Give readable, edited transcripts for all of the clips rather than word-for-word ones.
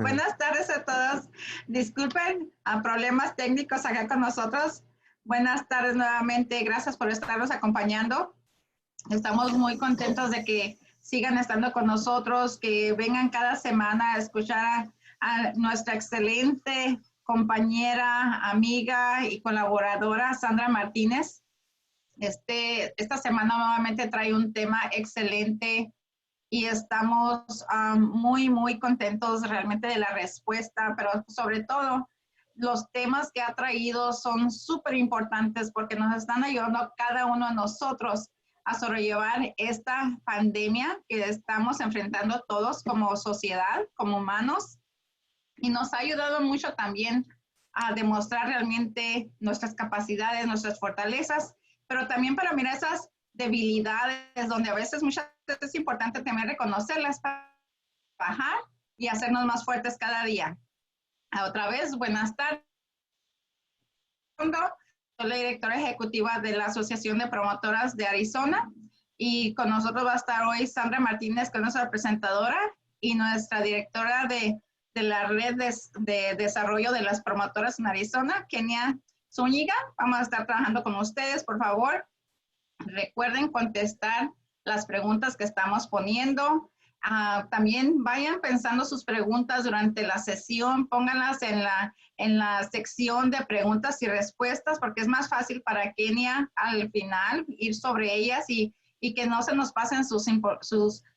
Buenas tardes a todos. Disculpen a problemas técnicos acá con nosotros. Buenas tardes nuevamente. Gracias por estarnos acompañando. Estamos muy contentos de que sigan estando con nosotros, que vengan cada semana a escuchar a nuestra excelente compañera, amiga y colaboradora Sandra Martínez. Esta semana nuevamente trae un tema excelente y estamos muy contentos realmente de la respuesta, pero sobre todo los temas que ha traído son súper importantes porque nos están ayudando a cada uno de nosotros a sobrellevar esta pandemia que estamos enfrentando todos como sociedad, como humanos, y nos ha ayudado mucho también a demostrar realmente nuestras capacidades, nuestras fortalezas, pero también para mirar esas debilidades donde a veces muchas veces es importante también reconocerlas para trabajar y hacernos más fuertes cada día. Otra vez, buenas tardes. Soy la directora ejecutiva de la Asociación de Promotoras de Arizona y con nosotros va a estar hoy Sandra Martínez, que es nuestra presentadora, y nuestra directora de la red de desarrollo de las promotoras en Arizona, Kenia Zúñiga. Vamos a estar trabajando con ustedes, por favor. Recuerden contestar las preguntas que estamos poniendo. También vayan pensando sus preguntas durante la sesión, pónganlas en la sección de preguntas y respuestas, porque es más fácil para Kenia al final ir sobre ellas y que no se nos pasen sus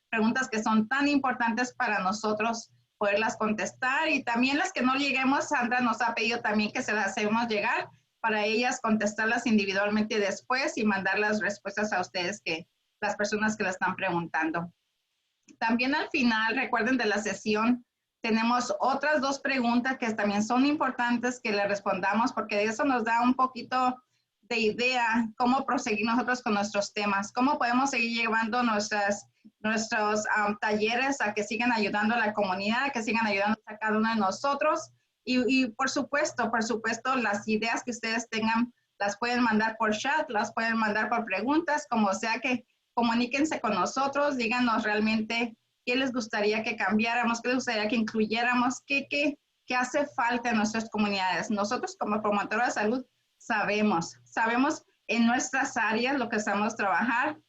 preguntas que son tan importantes para nosotros poderlas contestar. Y también las que no lleguemos, Sandra nos ha pedido también que se las hacemos llegar para ellas contestarlas individualmente después y mandar las respuestas a ustedes, las personas que la están preguntando. También al final, recuerden de la sesión, tenemos otras dos preguntas que también son importantes que le respondamos, porque eso nos da un poquito de idea cómo proseguir nosotros con nuestros temas, cómo podemos seguir llevando nuestros talleres a que sigan ayudando a la comunidad, que sigan ayudando a cada uno de nosotros. Y por supuesto, las ideas que ustedes tengan las pueden mandar por chat, las pueden mandar por preguntas, como sea que comuníquense con nosotros, díganos realmente qué les gustaría que cambiáramos, qué les gustaría que incluyéramos, qué hace falta en nuestras comunidades. Nosotros como promotora de salud sabemos en nuestras áreas lo que estamos trabajando,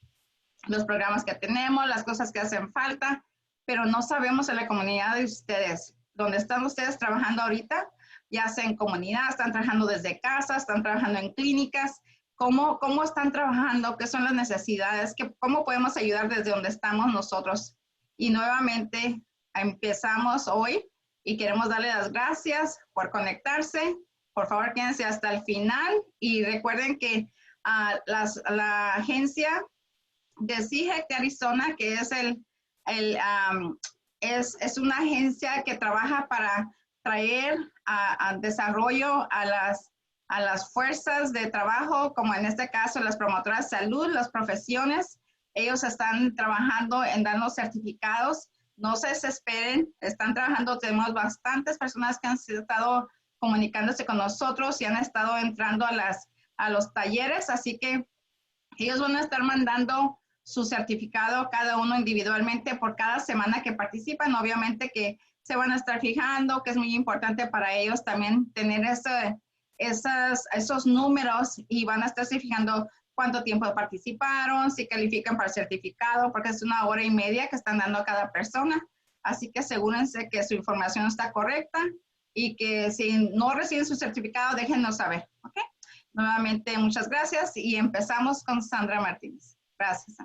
los programas que tenemos, las cosas que hacen falta, pero no sabemos en la comunidad de ustedes, donde están ustedes trabajando ahorita, ya sea en comunidad, están trabajando desde casa, están trabajando en clínicas, cómo están trabajando, qué son las necesidades, cómo podemos ayudar desde donde estamos nosotros. Y nuevamente empezamos hoy y queremos darle las gracias por conectarse. Por favor, quédense hasta el final y recuerden que la agencia de CIGEC de Arizona, que es una agencia que trabaja para traer a desarrollo a las fuerzas de trabajo, como en este caso las promotoras de salud, las profesiones. Ellos están trabajando en darnos certificados. No se desesperen, están trabajando. Tenemos bastantes personas que han estado comunicándose con nosotros y han estado entrando a los talleres, así que ellos van a estar mandando su certificado cada uno individualmente por cada semana que participan. Obviamente que se van a estar fijando, que es muy importante para ellos también tener esos números y van a estarse fijando cuánto tiempo participaron, si califican para el certificado, porque es 1 hora y media que están dando a cada persona. Así que asegúrense que su información está correcta y que si no reciben su certificado, déjenos saber. ¿Ok? Nuevamente, muchas gracias y empezamos con Sandra Martínez. Gracias.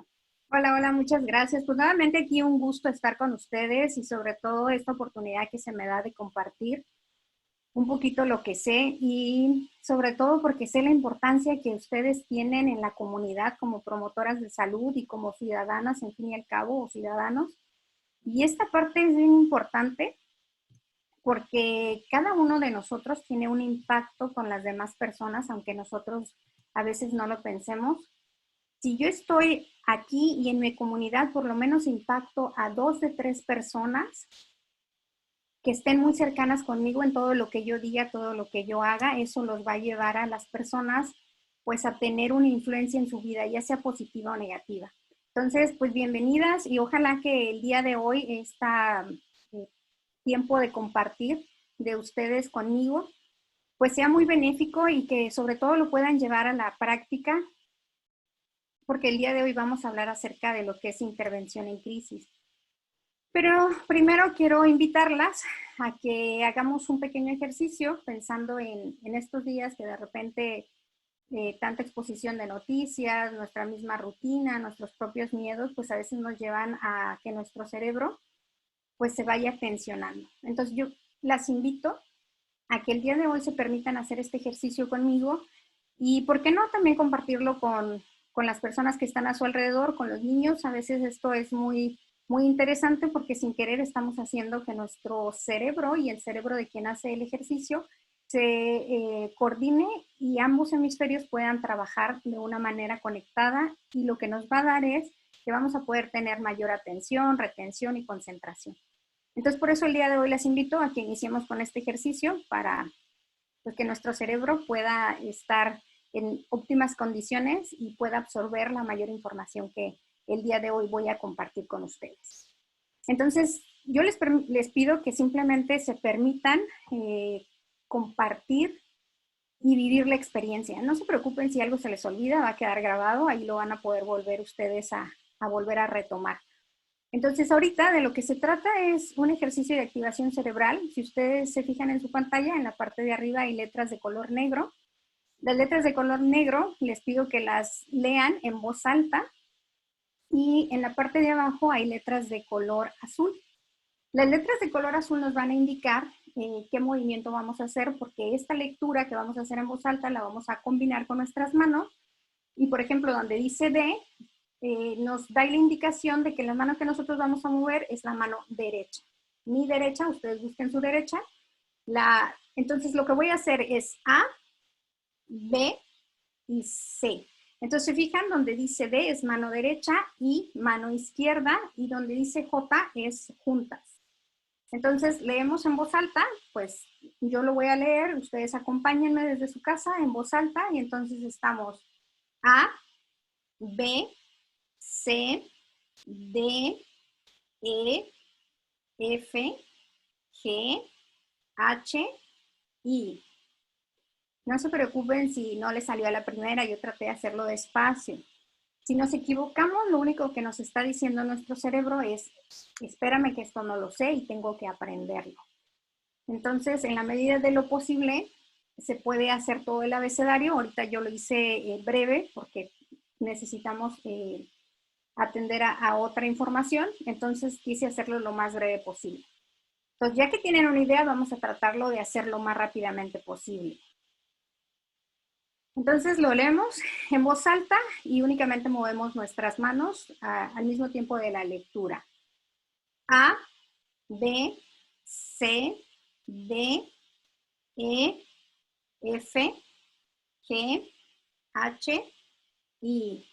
Hola, muchas gracias. Pues nuevamente aquí un gusto estar con ustedes y sobre todo esta oportunidad que se me da de compartir un poquito lo que sé y sobre todo porque sé la importancia que ustedes tienen en la comunidad como promotoras de salud y como ciudadanas, en fin y al cabo, o ciudadanos. Y esta parte es bien importante porque cada uno de nosotros tiene un impacto con las demás personas, aunque nosotros a veces no lo pensemos. Si yo estoy aquí y en mi comunidad, por lo menos impacto a 2 de 3 personas que estén muy cercanas conmigo en todo lo que yo diga, todo lo que yo haga, eso los va a llevar a las personas pues a tener una influencia en su vida, ya sea positiva o negativa. Entonces, pues bienvenidas y ojalá que el día de hoy esta tiempo de compartir de ustedes conmigo, pues sea muy benéfico y que sobre todo lo puedan llevar a la práctica, porque el día de hoy vamos a hablar acerca de lo que es intervención en crisis. Pero primero quiero invitarlas a que hagamos un pequeño ejercicio pensando en estos días que de repente tanta exposición de noticias, nuestra misma rutina, nuestros propios miedos, pues a veces nos llevan a que nuestro cerebro pues se vaya tensionando. Entonces yo las invito a que el día de hoy se permitan hacer este ejercicio conmigo y, ¿por qué no?, también compartirlo con las personas que están a su alrededor, con los niños. A veces esto es muy interesante porque sin querer estamos haciendo que nuestro cerebro y el cerebro de quien hace el ejercicio se coordine y ambos hemisferios puedan trabajar de una manera conectada, y lo que nos va a dar es que vamos a poder tener mayor atención, retención y concentración. Entonces, por eso el día de hoy les invito a que iniciemos con este ejercicio para pues, que nuestro cerebro pueda estar en óptimas condiciones y pueda absorber la mayor información que el día de hoy voy a compartir con ustedes. Entonces, yo les pido que simplemente se permitan compartir y vivir la experiencia. No se preocupen si algo se les olvida, va a quedar grabado, ahí lo van a poder volver ustedes a volver a retomar. Entonces, ahorita de lo que se trata es un ejercicio de activación cerebral. Si ustedes se fijan en su pantalla, en la parte de arriba hay letras de color negro. Las letras de color negro les pido que las lean en voz alta, y en la parte de abajo hay letras de color azul. Las letras de color azul nos van a indicar qué movimiento vamos a hacer, porque esta lectura que vamos a hacer en voz alta la vamos a combinar con nuestras manos. Y, por ejemplo, donde dice D, nos da la indicación de que la mano que nosotros vamos a mover es la mano derecha. Mi derecha, ustedes busquen su derecha. Entonces, lo que voy a hacer es A, B y C. Entonces, se fijan, donde dice D es mano derecha y mano izquierda, y donde dice J es juntas. Entonces, leemos en voz alta, pues yo lo voy a leer, ustedes acompáñenme desde su casa en voz alta, y entonces estamos A, B, C, D, E, F, G, H, I. No se preocupen si no les salió a la primera, yo traté de hacerlo despacio. Si nos equivocamos, lo único que nos está diciendo nuestro cerebro es, espérame que esto no lo sé y tengo que aprenderlo. Entonces, en la medida de lo posible, se puede hacer todo el abecedario. Ahorita yo lo hice breve porque necesitamos atender a otra información, entonces quise hacerlo lo más breve posible. Entonces, ya que tienen una idea, vamos a tratarlo de hacer lo más rápidamente posible. Entonces, lo leemos en voz alta y únicamente movemos nuestras manos al mismo tiempo de la lectura. A, B, C, D, E, F, G, H, I.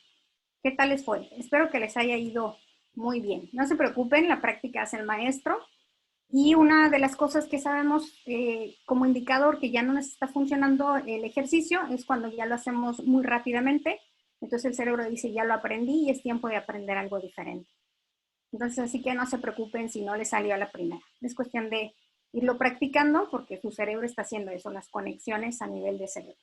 ¿Qué tal les fue? Espero que les haya ido muy bien. No se preocupen, la práctica hace el maestro. Y una de las cosas que sabemos como indicador que ya no nos está funcionando el ejercicio es cuando ya lo hacemos muy rápidamente. Entonces el cerebro dice, ya lo aprendí y es tiempo de aprender algo diferente. Entonces, así que no se preocupen si no les salió a la primera. Es cuestión de irlo practicando porque su cerebro está haciendo eso, las conexiones a nivel de cerebro.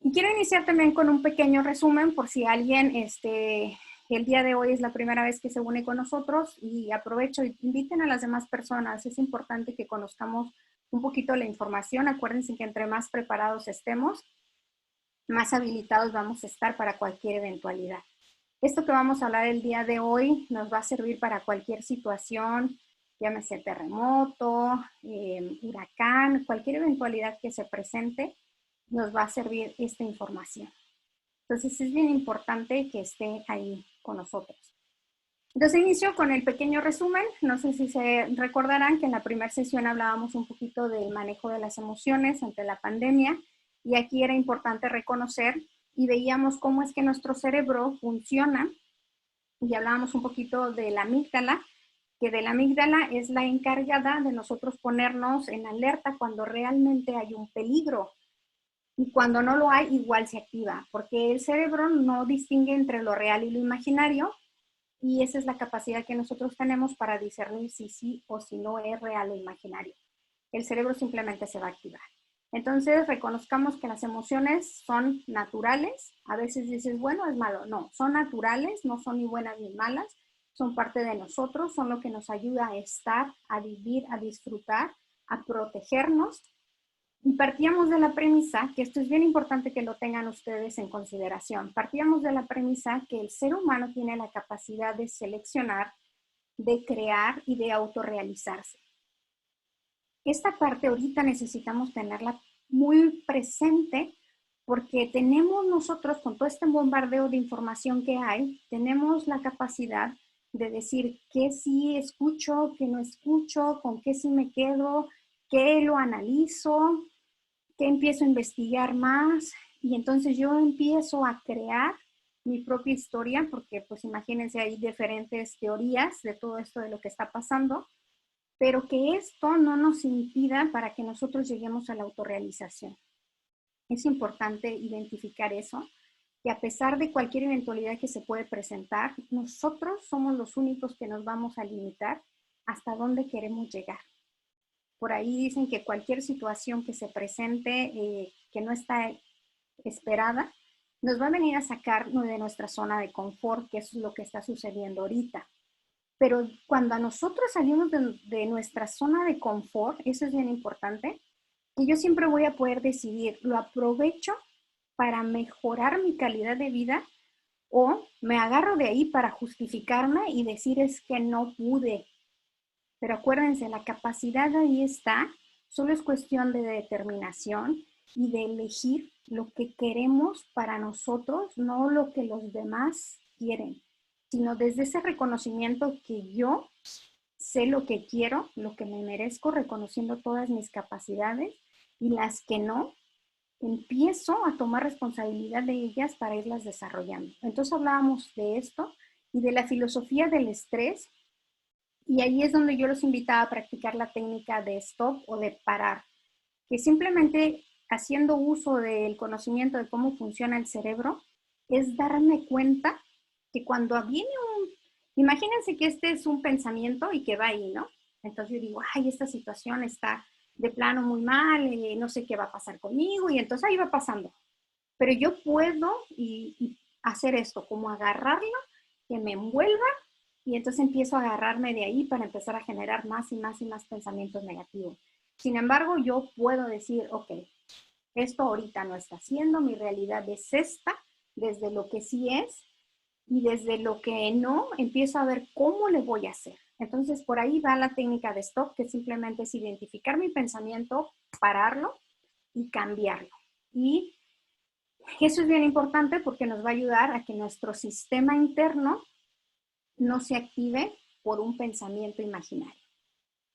Y quiero iniciar también con un pequeño resumen por si alguien el día de hoy es la primera vez que se une con nosotros, y aprovecho y inviten a las demás personas. Es importante que conozcamos un poquito la información. Acuérdense que entre más preparados estemos, más habilitados vamos a estar para cualquier eventualidad. Esto que vamos a hablar el día de hoy nos va a servir para cualquier situación, llámese terremoto, huracán, cualquier eventualidad que se presente, nos va a servir esta información. Entonces, es bien importante que esté ahí con nosotros. Entonces, inicio con el pequeño resumen. No sé si se recordarán que en la primera sesión hablábamos un poquito del manejo de las emociones ante la pandemia, y aquí era importante reconocer y veíamos cómo es que nuestro cerebro funciona, y hablábamos un poquito de la amígdala, que de la amígdala es la encargada de nosotros ponernos en alerta cuando realmente hay un peligro. Y cuando no lo hay, igual se activa, porque el cerebro no distingue entre lo real y lo imaginario, y esa es la capacidad que nosotros tenemos para discernir si sí o si no es real o imaginario. El cerebro simplemente se va a activar. Entonces, reconozcamos que las emociones son naturales. A veces dices, bueno, es malo. No, son naturales, no son ni buenas ni malas. Son parte de nosotros, son lo que nos ayuda a estar, a vivir, a disfrutar, a protegernos. Y partíamos de la premisa, que esto es bien importante que lo tengan ustedes en consideración, partíamos de la premisa que el ser humano tiene la capacidad de seleccionar, de crear y de autorrealizarse. Esta parte ahorita necesitamos tenerla muy presente porque tenemos nosotros, con todo este bombardeo de información que hay, tenemos la capacidad de decir qué sí escucho, qué no escucho, con qué sí me quedo, qué lo analizo, qué empiezo a investigar más. Y entonces yo empiezo a crear mi propia historia, porque pues imagínense, hay diferentes teorías de todo esto de lo que está pasando, pero que esto no nos impida para que nosotros lleguemos a la autorrealización. Es importante identificar eso, que a pesar de cualquier eventualidad que se puede presentar, nosotros somos los únicos que nos vamos a limitar hasta dónde queremos llegar. Por ahí dicen que cualquier situación que se presente que no está esperada, nos va a venir a sacar de nuestra zona de confort, que eso es lo que está sucediendo ahorita. Pero cuando a nosotros salimos de nuestra zona de confort, eso es bien importante, que yo siempre voy a poder decidir, ¿lo aprovecho para mejorar mi calidad de vida o me agarro de ahí para justificarme y decir es que no pude? Pero acuérdense, la capacidad ahí está, solo es cuestión de determinación y de elegir lo que queremos para nosotros, no lo que los demás quieren, sino desde ese reconocimiento que yo sé lo que quiero, lo que me merezco, reconociendo todas mis capacidades y las que no, empiezo a tomar responsabilidad de ellas para irlas desarrollando. Entonces hablábamos de esto y de la filosofía del estrés, y ahí es donde yo los invitaba a practicar la técnica de stop o de parar, que simplemente haciendo uso del conocimiento de cómo funciona el cerebro, es darme cuenta que cuando viene imagínense que este es un pensamiento y que va ahí, ¿no? Entonces yo digo, ay, esta situación está de plano muy mal, no sé qué va a pasar conmigo, y entonces ahí va pasando. Pero yo puedo y hacer esto, como agarrarla, que me envuelva, y entonces empiezo a agarrarme de ahí para empezar a generar más y más y más pensamientos negativos. Sin embargo, yo puedo decir, ok, esto ahorita no está siendo, mi realidad es esta, desde lo que sí es, y desde lo que no, empiezo a ver cómo le voy a hacer. Entonces, por ahí va la técnica de stop, que simplemente es identificar mi pensamiento, pararlo y cambiarlo. Y eso es bien importante porque nos va a ayudar a que nuestro sistema interno no se active por un pensamiento imaginario.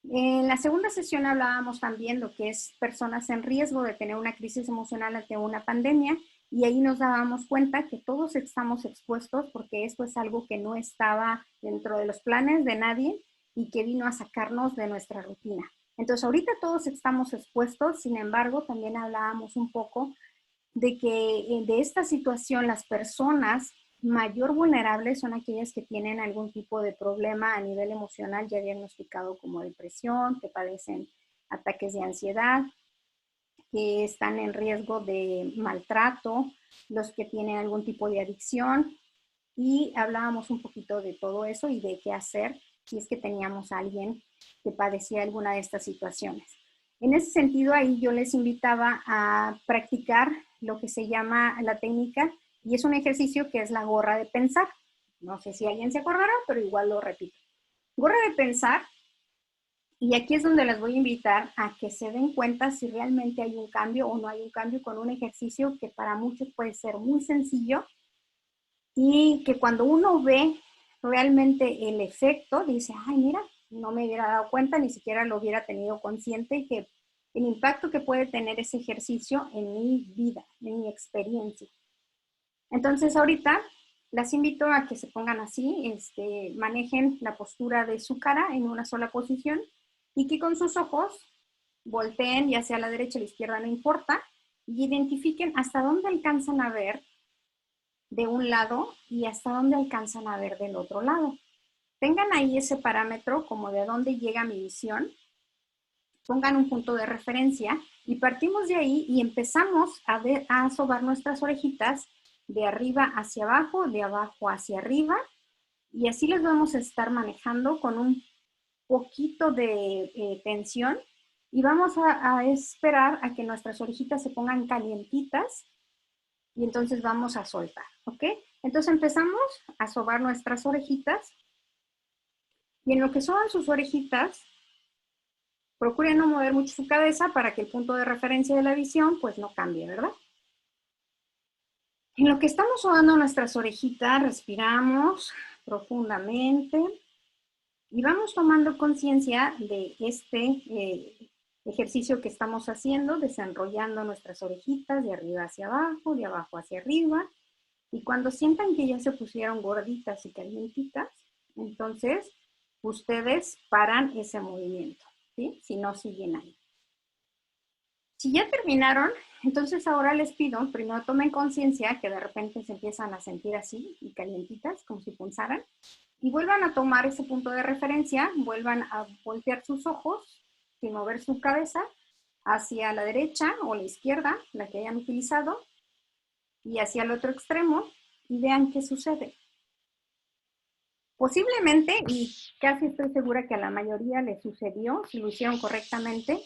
En la segunda sesión hablábamos también de lo que es personas en riesgo de tener una crisis emocional ante una pandemia, y ahí nos dábamos cuenta que todos estamos expuestos porque esto es algo que no estaba dentro de los planes de nadie y que vino a sacarnos de nuestra rutina. Entonces ahorita todos estamos expuestos, sin embargo también hablábamos un poco de que de esta situación las personas mayor vulnerables son aquellas que tienen algún tipo de problema a nivel emocional ya diagnosticado como depresión, que padecen ataques de ansiedad, que están en riesgo de maltrato, los que tienen algún tipo de adicción, y hablábamos un poquito de todo eso y de qué hacer si es que teníamos a alguien que padecía alguna de estas situaciones. En ese sentido, ahí yo les invitaba a practicar lo que se llama la técnica, y es un ejercicio que es la gorra de pensar. No sé si alguien se acordará, pero igual lo repito. Gorra de pensar, y aquí es donde les voy a invitar a que se den cuenta si realmente hay un cambio o no hay un cambio con un ejercicio que para muchos puede ser muy sencillo y que cuando uno ve realmente el efecto, dice, ay, mira, no me hubiera dado cuenta, ni siquiera lo hubiera tenido consciente, que el impacto que puede tener ese ejercicio en mi vida, en mi experiencia. Entonces, ahorita las invito a que se pongan así, manejen la postura de su cara en una sola posición y que con sus ojos volteen, ya sea a la derecha o a la izquierda, no importa, y identifiquen hasta dónde alcanzan a ver de un lado y hasta dónde alcanzan a ver del otro lado. Tengan ahí ese parámetro como de dónde llega mi visión. Pongan un punto de referencia y partimos de ahí y empezamos a sobar nuestras orejitas de arriba hacia abajo, de abajo hacia arriba, y así les vamos a estar manejando con un poquito de tensión y vamos a esperar a que nuestras orejitas se pongan calientitas y entonces vamos a soltar, ¿ok? Entonces empezamos a sobar nuestras orejitas y en lo que soban sus orejitas, procuren no mover mucho su cabeza para que el punto de referencia de la visión pues no cambie, ¿verdad? En lo que estamos sobando nuestras orejitas, respiramos profundamente y vamos tomando conciencia de este ejercicio que estamos haciendo, desenrollando nuestras orejitas de arriba hacia abajo, de abajo hacia arriba. Y cuando sientan que ya se pusieron gorditas y calientitas, entonces ustedes paran ese movimiento, ¿sí? Si no siguen ahí. Si ya terminaron, entonces ahora les pido, primero tomen conciencia que de repente se empiezan a sentir así y calientitas, como si punzaran, y vuelvan a tomar ese punto de referencia, vuelvan a voltear sus ojos sin mover su cabeza hacia la derecha o la izquierda, la que hayan utilizado, y hacia el otro extremo y vean qué sucede. Posiblemente, y casi estoy segura que a la mayoría les sucedió, si lo hicieron correctamente,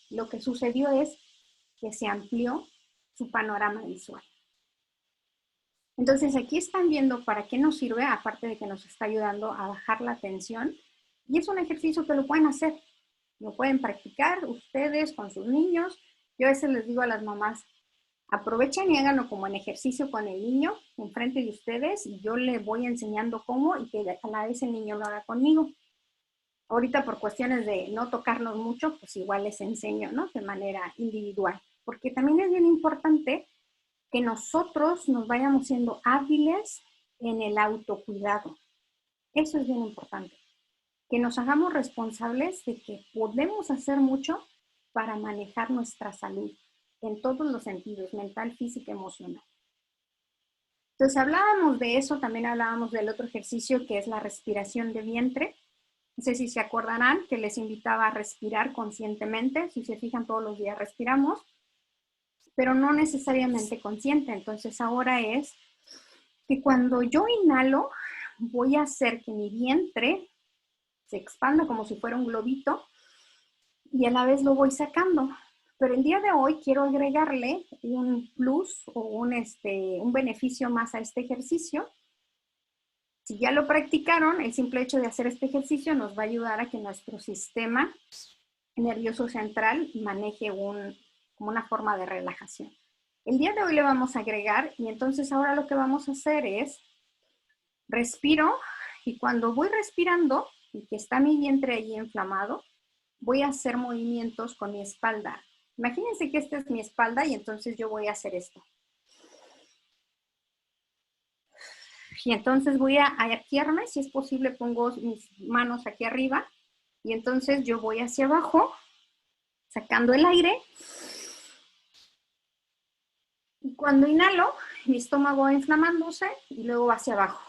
lo que sucedió es que se amplió su panorama visual. Entonces aquí están viendo para qué nos sirve, aparte de que nos está ayudando a bajar la tensión, y es un ejercicio que lo pueden hacer, lo pueden practicar ustedes con sus niños. Yo a veces les digo a las mamás, aprovechen y háganlo como en ejercicio con el niño enfrente de ustedes y yo le voy enseñando cómo y que a la vez el niño lo haga conmigo. Ahorita por cuestiones de no tocarnos mucho, pues igual les enseño, ¿no? De manera individual, porque también es bien importante que nosotros nos vayamos siendo hábiles en el autocuidado. Eso es bien importante. Que nos hagamos responsables de que podemos hacer mucho para manejar nuestra salud en todos los sentidos, mental, física, emocional. Entonces hablábamos de eso, también hablábamos del otro ejercicio que es la respiración de vientre. No sé si se acordarán que les invitaba a respirar conscientemente. Si se fijan, todos los días respiramos, pero no necesariamente consciente. Entonces ahora es que cuando yo inhalo, voy a hacer que mi vientre se expanda como si fuera un globito y a la vez lo voy sacando. Pero el día de hoy quiero agregarle un plus o un beneficio más a este ejercicio. Si ya lo practicaron, el simple hecho de hacer este ejercicio nos va a ayudar a que nuestro sistema nervioso central maneje como una forma de relajación. El día de hoy le vamos a agregar y entonces ahora lo que vamos a hacer es respiro y cuando voy respirando y que está mi vientre ahí inflamado, voy a hacer movimientos con mi espalda. Imagínense que esta es mi espalda y entonces yo voy a hacer esto. Y entonces voy a arquearme, si es posible pongo mis manos aquí arriba y entonces yo voy hacia abajo, sacando el aire. Y cuando inhalo, mi estómago va inflamándose y luego hacia abajo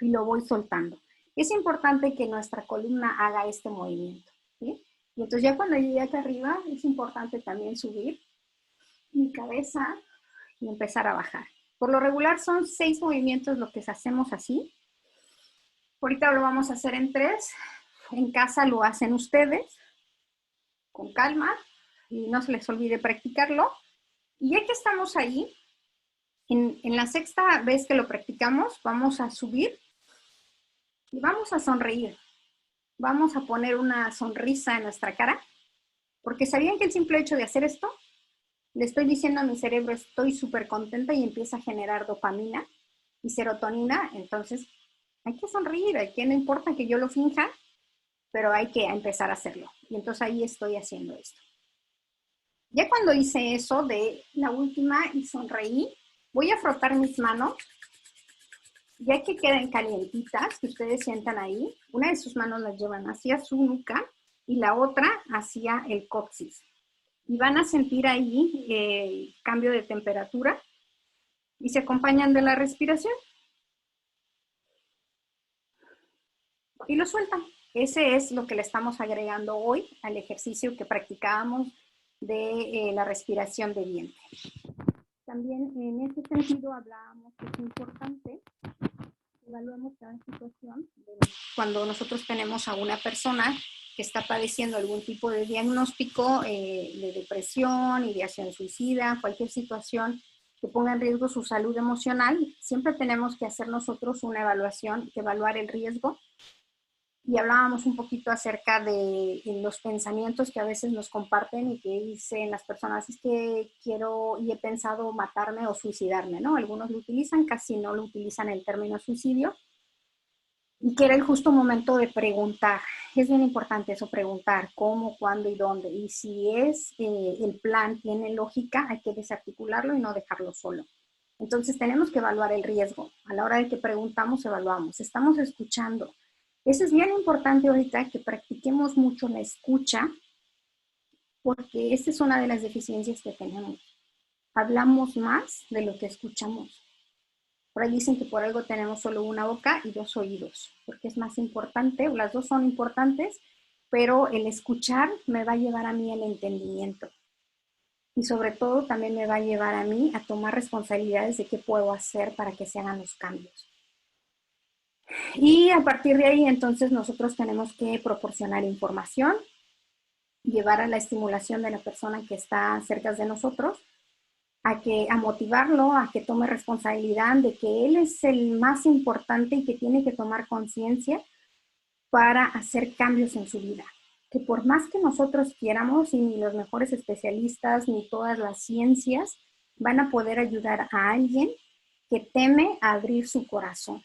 y lo voy soltando. Es importante que nuestra columna haga este movimiento, ¿sí? Y entonces ya cuando llegue acá arriba, es importante también subir mi cabeza y empezar a bajar. Por lo regular son 6 movimientos lo que hacemos así. Ahorita lo vamos a hacer en 3. En casa lo hacen ustedes con calma y no se les olvide practicarlo. Y ya que estamos ahí, en la 6ª vez que lo practicamos, vamos a subir y vamos a sonreír. Vamos a poner una sonrisa en nuestra cara, porque ¿sabían que el simple hecho de hacer esto? Le estoy diciendo a mi cerebro, estoy súper contenta y empieza a generar dopamina y serotonina, entonces hay que sonreír, no importa que yo lo finja, pero hay que empezar a hacerlo. Y entonces ahí estoy haciendo esto. Ya cuando hice eso de la última y sonreí, voy a frotar mis manos, ya que queden calientitas, que ustedes sientan ahí. Una de sus manos las llevan hacia su nuca y la otra hacia el coxis. Y van a sentir ahí el cambio de temperatura. y se acompañan de la respiración y lo sueltan. Ese es lo que le estamos agregando hoy al ejercicio que practicábamos de la respiración de vientre. También en ese sentido hablábamos que es importante que evaluemos cada situación. Cuando nosotros tenemos a una persona que está padeciendo algún tipo de diagnóstico de depresión, ideación suicida, cualquier situación que ponga en riesgo su salud emocional, siempre tenemos que hacer nosotros una evaluación, evaluar el riesgo. Y hablábamos un poquito acerca de los pensamientos que a veces nos comparten y que dicen las personas, es que quiero y he pensado matarme o suicidarme, ¿no? Algunos lo utilizan, casi no lo utilizan el término suicidio. Y que era el justo momento de preguntar. Es bien importante eso, preguntar cómo, cuándo y dónde. Y si el plan tiene lógica, hay que desarticularlo y no dejarlo solo. Entonces tenemos que evaluar el riesgo. A la hora de que preguntamos, evaluamos. Estamos escuchando. Eso es bien importante ahorita, que practiquemos mucho la escucha, porque esta es una de las deficiencias que tenemos. Hablamos más de lo que escuchamos. Por ahí dicen que por algo tenemos solo una boca y dos oídos, porque es más importante, las dos son importantes, pero el escuchar me va a llevar a mí al entendimiento. Y sobre todo también me va a llevar a mí a tomar responsabilidades de qué puedo hacer para que se hagan los cambios. Y a partir de ahí, entonces, nosotros tenemos que proporcionar información, llevar a la estimulación de la persona que está cerca de nosotros, a motivarlo, a que tome responsabilidad de que él es el más importante y que tiene que tomar conciencia para hacer cambios en su vida. Que por más que nosotros quieramos, y ni los mejores especialistas, ni todas las ciencias van a poder ayudar a alguien que teme a abrir su corazón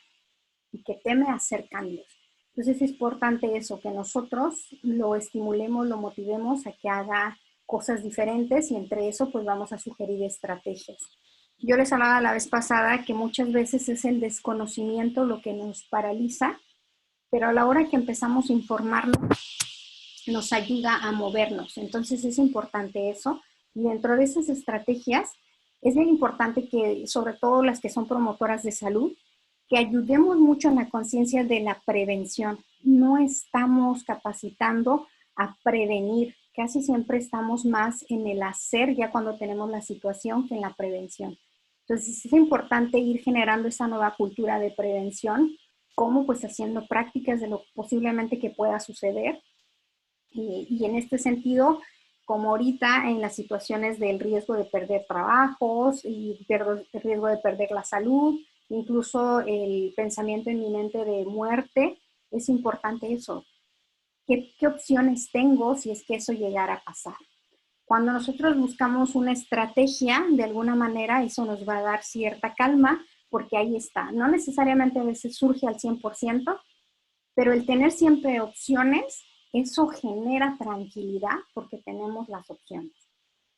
y que teme a hacer cambios. Entonces es importante eso, que nosotros lo estimulemos, lo motivemos a que haga cosas diferentes, y entre eso pues vamos a sugerir estrategias. Yo les hablaba la vez pasada que muchas veces es el desconocimiento lo que nos paraliza, pero a la hora que empezamos a informarnos nos ayuda a movernos. Entonces es importante eso, y dentro de esas estrategias es bien importante que, sobre todo las que son promotoras de salud, que ayudemos mucho en la conciencia de la prevención. No estamos capacitando a prevenir, casi siempre estamos más en el hacer ya cuando tenemos la situación que en la prevención. Entonces es importante ir generando esa nueva cultura de prevención, como pues haciendo prácticas de lo posiblemente que pueda suceder. Y en este sentido, como ahorita en las situaciones del riesgo de perder trabajos y el riesgo de perder la salud, incluso el pensamiento inminente de muerte, es importante eso. ¿Qué opciones tengo si es que eso llegara a pasar? Cuando nosotros buscamos una estrategia, de alguna manera eso nos va a dar cierta calma, porque ahí está. No necesariamente a veces surge al 100%, pero el tener siempre opciones, eso genera tranquilidad porque tenemos las opciones.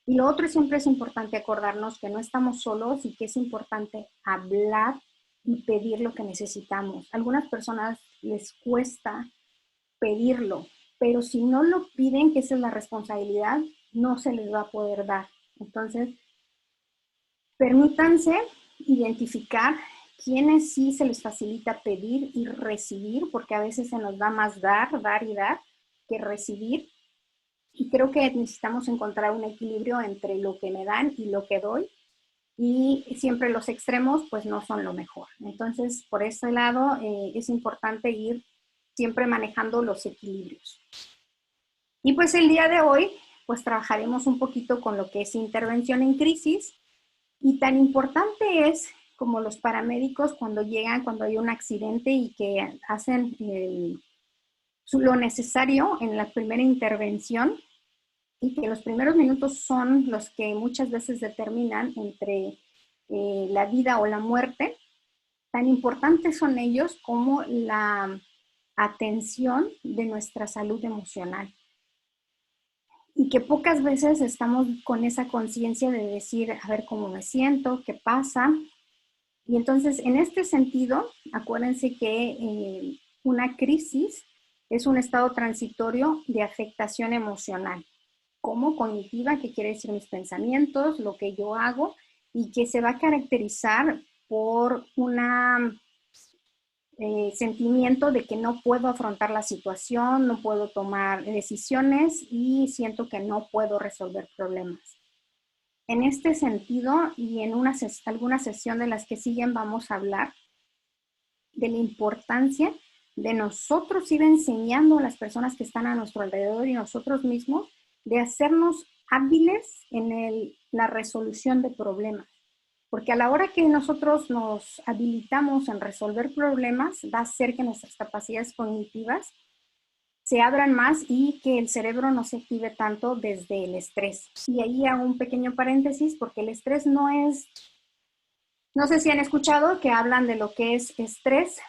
Y lo otro, siempre es importante acordarnos que no estamos solos y que es importante hablar y pedir lo que necesitamos. A algunas personas les cuesta pedirlo, pero si no lo piden, que esa es la responsabilidad, no se les va a poder dar. Entonces, permítanse identificar quiénes sí se les facilita pedir y recibir, porque a veces se nos da más dar y dar que recibir. Y creo que necesitamos encontrar un equilibrio entre lo que me dan y lo que doy. Y siempre los extremos pues no son lo mejor. Entonces, por ese lado es importante ir siempre manejando los equilibrios. Y pues el día de hoy pues trabajaremos un poquito con lo que es intervención en crisis. Y tan importante es como los paramédicos cuando llegan, cuando hay un accidente y que hacen lo necesario en la primera intervención, y que los primeros minutos son los que muchas veces determinan entre la vida o la muerte. Tan importantes son ellos como la atención de nuestra salud emocional. Y que pocas veces estamos con esa conciencia de decir, a ver cómo me siento, qué pasa. Y entonces, en este sentido, acuérdense que una crisis es un estado transitorio de afectación emocional, como cognitiva, que quiere decir mis pensamientos, lo que yo hago, y que se va a caracterizar por un sentimiento de que no puedo afrontar la situación, no puedo tomar decisiones y siento que no puedo resolver problemas. En este sentido, y en alguna sesión de las que siguen, vamos a hablar de la importancia de nosotros ir enseñando a las personas que están a nuestro alrededor y nosotros mismos de hacernos hábiles en la resolución de problemas. Porque a la hora que nosotros nos habilitamos en resolver problemas, va a hacer que nuestras capacidades cognitivas se abran más y que el cerebro no se active tanto desde el estrés. Y ahí hago un pequeño paréntesis porque el estrés no sé si han escuchado que hablan de lo que es estrés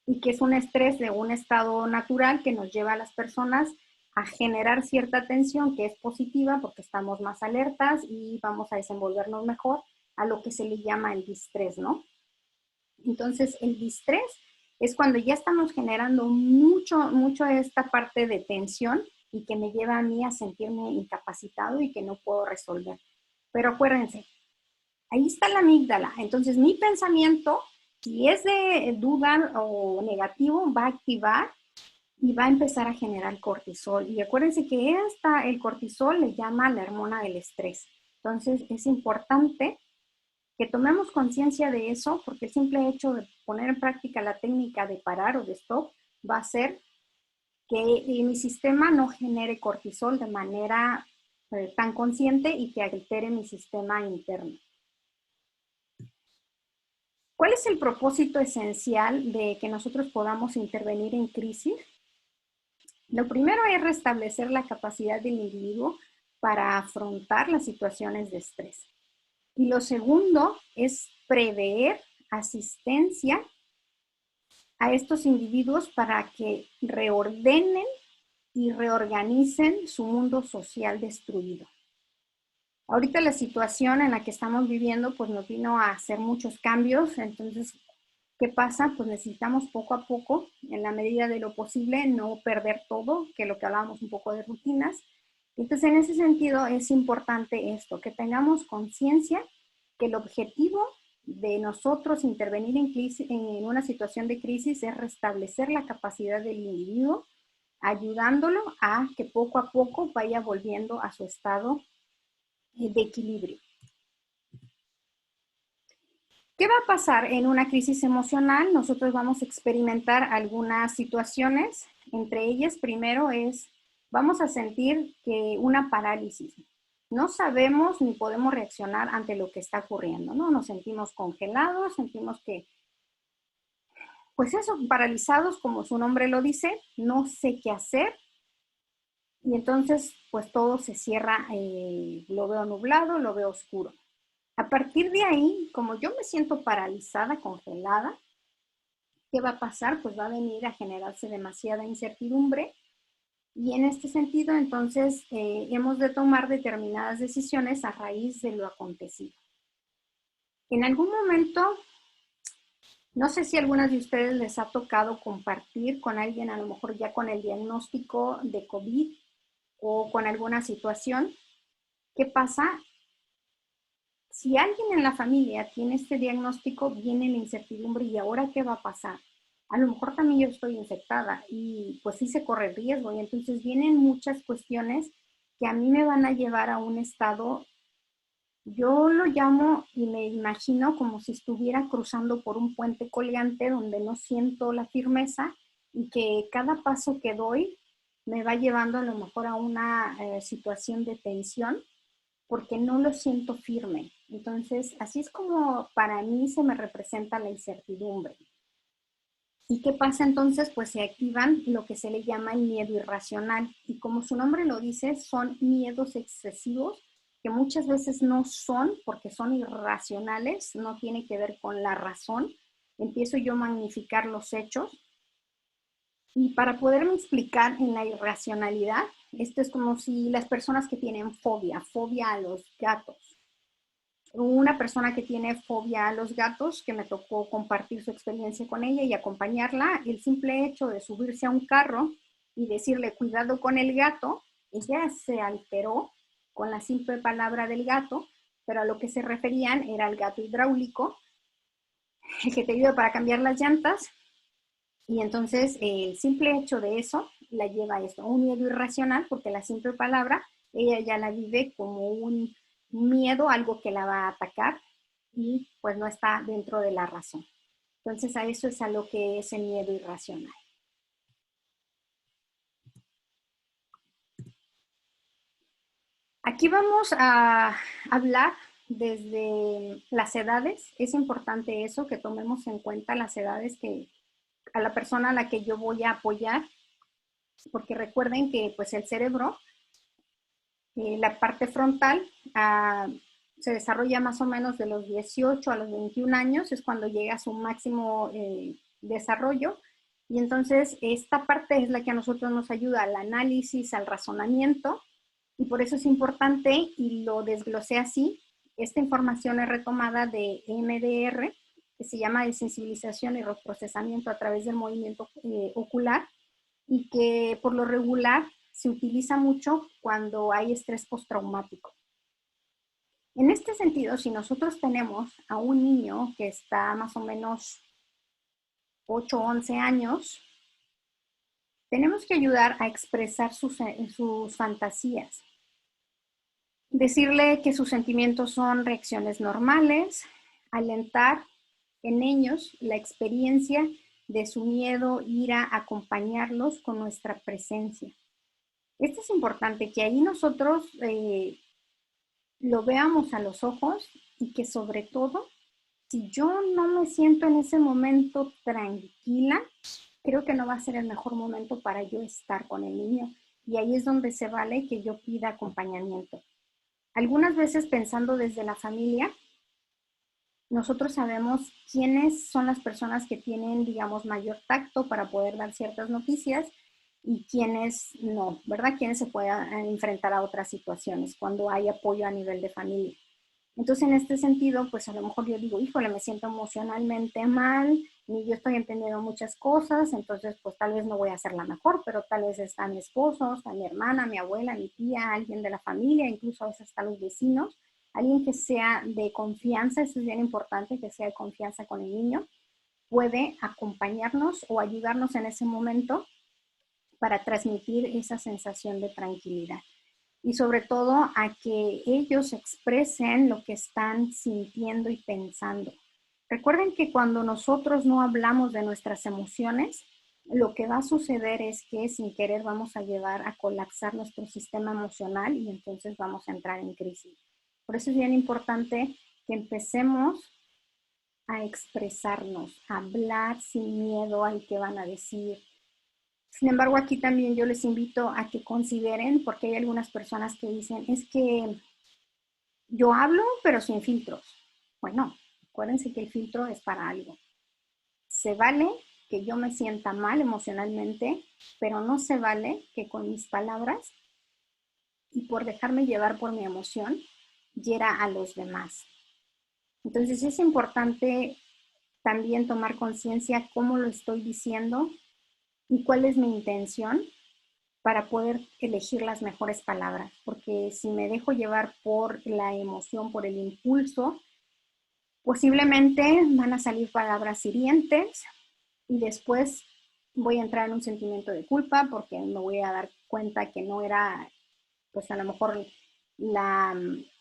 y que es un estrés de un estado natural que nos lleva a las personas a generar cierta tensión que es positiva porque estamos más alertas y vamos a desenvolvernos mejor, a lo que se le llama el distrés, ¿no? Entonces, el distrés es cuando ya estamos generando mucho esta parte de tensión y que me lleva a mí a sentirme incapacitado y que no puedo resolver. Pero acuérdense, ahí está la amígdala. Entonces, mi pensamiento, si es de duda o negativo, va a activar y va a empezar a generar cortisol. Y acuérdense que el cortisol le llama la hormona del estrés. Entonces, es importante que tomemos conciencia de eso, porque el simple hecho de poner en práctica la técnica de parar o de stop va a hacer que mi sistema no genere cortisol de manera tan consciente y que altere mi sistema interno. ¿Cuál es el propósito esencial de que nosotros podamos intervenir en crisis? Lo primero es restablecer la capacidad del individuo para afrontar las situaciones de estrés. Y lo segundo es prever asistencia a estos individuos para que reordenen y reorganicen su mundo social destruido. Ahorita la situación en la que estamos viviendo pues nos vino a hacer muchos cambios, entonces, ¿qué pasa? Pues necesitamos poco a poco, en la medida de lo posible, no perder todo, que lo que hablábamos un poco de rutinas. Entonces, en ese sentido es importante esto, que tengamos conciencia que el objetivo de nosotros intervenir en una situación de crisis es restablecer la capacidad del individuo, ayudándolo a que poco a poco vaya volviendo a su estado de equilibrio. ¿Qué va a pasar en una crisis emocional? Nosotros vamos a experimentar algunas situaciones. Entre ellas, primero vamos a sentir que una parálisis. No sabemos ni podemos reaccionar ante lo que está ocurriendo, ¿no? Nos sentimos congelados, sentimos que, pues eso, paralizados, como su nombre lo dice, no sé qué hacer. Y entonces, pues todo se cierra, lo veo nublado, lo veo oscuro. A partir de ahí, como yo me siento paralizada, congelada, ¿qué va a pasar? Pues va a venir a generarse demasiada incertidumbre y en este sentido, entonces, hemos de tomar determinadas decisiones a raíz de lo acontecido. En algún momento, no sé si a algunas de ustedes les ha tocado compartir con alguien, a lo mejor ya con el diagnóstico de COVID o con alguna situación. ¿Qué pasa? Si alguien en la familia tiene este diagnóstico, viene la incertidumbre y ahora ¿qué va a pasar? A lo mejor también yo estoy infectada y pues sí se corre riesgo y entonces vienen muchas cuestiones que a mí me van a llevar a un estado, yo lo llamo y me imagino como si estuviera cruzando por un puente colgante donde no siento la firmeza y que cada paso que doy me va llevando a lo mejor a una situación de tensión porque no lo siento firme. Entonces, así es como para mí se me representa la incertidumbre. ¿Y qué pasa entonces? Pues se activan lo que se le llama el miedo irracional. Y como su nombre lo dice, son miedos excesivos que muchas veces no son porque son irracionales, no tiene que ver con la razón. Empiezo yo a magnificar los hechos. Y para poderme explicar en la irracionalidad, esto es como si las personas que tienen fobia a los gatos. Una persona que tiene fobia a los gatos, que me tocó compartir su experiencia con ella y acompañarla, el simple hecho de subirse a un carro y decirle cuidado con el gato, ella se alteró con la simple palabra del gato, pero a lo que se referían era al gato hidráulico, el que te ayuda para cambiar las llantas. Y entonces el simple hecho de eso la lleva a esto, a un miedo irracional, porque la simple palabra, ella ya la vive como un miedo, algo que la va a atacar y pues no está dentro de la razón. Entonces a eso es a lo que es el miedo irracional. Aquí vamos a hablar desde las edades. Es importante eso, que tomemos en cuenta las edades que a la persona a la que yo voy a apoyar, porque recuerden que pues el cerebro, la parte frontal, se desarrolla más o menos de los 18 a los 21 años, es cuando llega a su máximo desarrollo. Y entonces esta parte es la que a nosotros nos ayuda al análisis, al razonamiento, y por eso es importante, y lo desglosé así. Esta información es retomada de EMDR, que se llama desensibilización y reprocesamiento a través del movimiento ocular, y que por lo regular se utiliza mucho cuando hay estrés postraumático. En este sentido, si nosotros tenemos a un niño que está más o menos 8 o 11 años, tenemos que ayudar a expresar sus fantasías. Decirle que sus sentimientos son reacciones normales, alentar en ellos la experiencia de su miedo, ira, acompañarlos con nuestra presencia. Esto es importante, que ahí nosotros lo veamos a los ojos y que sobre todo, si yo no me siento en ese momento tranquila, creo que no va a ser el mejor momento para yo estar con el niño. Y ahí es donde se vale que yo pida acompañamiento. Algunas veces pensando desde la familia, nosotros sabemos quiénes son las personas que tienen, digamos, mayor tacto para poder dar ciertas noticias y quiénes no, ¿verdad? Quiénes se puedan enfrentar a otras situaciones cuando hay apoyo a nivel de familia. Entonces, en este sentido, pues a lo mejor yo digo, híjole, me siento emocionalmente mal, ni yo estoy entendiendo muchas cosas, entonces pues tal vez no voy a ser la mejor, pero tal vez está mi esposo, está mi hermana, mi abuela, mi tía, alguien de la familia, incluso a veces están los vecinos, alguien que sea de confianza, eso es bien importante, que sea de confianza con el niño, puede acompañarnos o ayudarnos en ese momento para transmitir esa sensación de tranquilidad. Y sobre todo a que ellos expresen lo que están sintiendo y pensando. Recuerden que cuando nosotros no hablamos de nuestras emociones, lo que va a suceder es que sin querer vamos a llevar a colapsar nuestro sistema emocional y entonces vamos a entrar en crisis. Por eso es bien importante que empecemos a expresarnos, a hablar sin miedo al que van a decir. Sin embargo, aquí también yo les invito a que consideren, porque hay algunas personas que dicen, es que yo hablo, pero sin filtros. Bueno, acuérdense que el filtro es para algo. Se vale que yo me sienta mal emocionalmente, pero no se vale que con mis palabras y por dejarme llevar por mi emoción, hiera a los demás. Entonces es importante también tomar conciencia cómo lo estoy diciendo y cuál es mi intención para poder elegir las mejores palabras, porque si me dejo llevar por la emoción, por el impulso, posiblemente van a salir palabras hirientes y después voy a entrar en un sentimiento de culpa porque me voy a dar cuenta que no era, pues a lo mejor la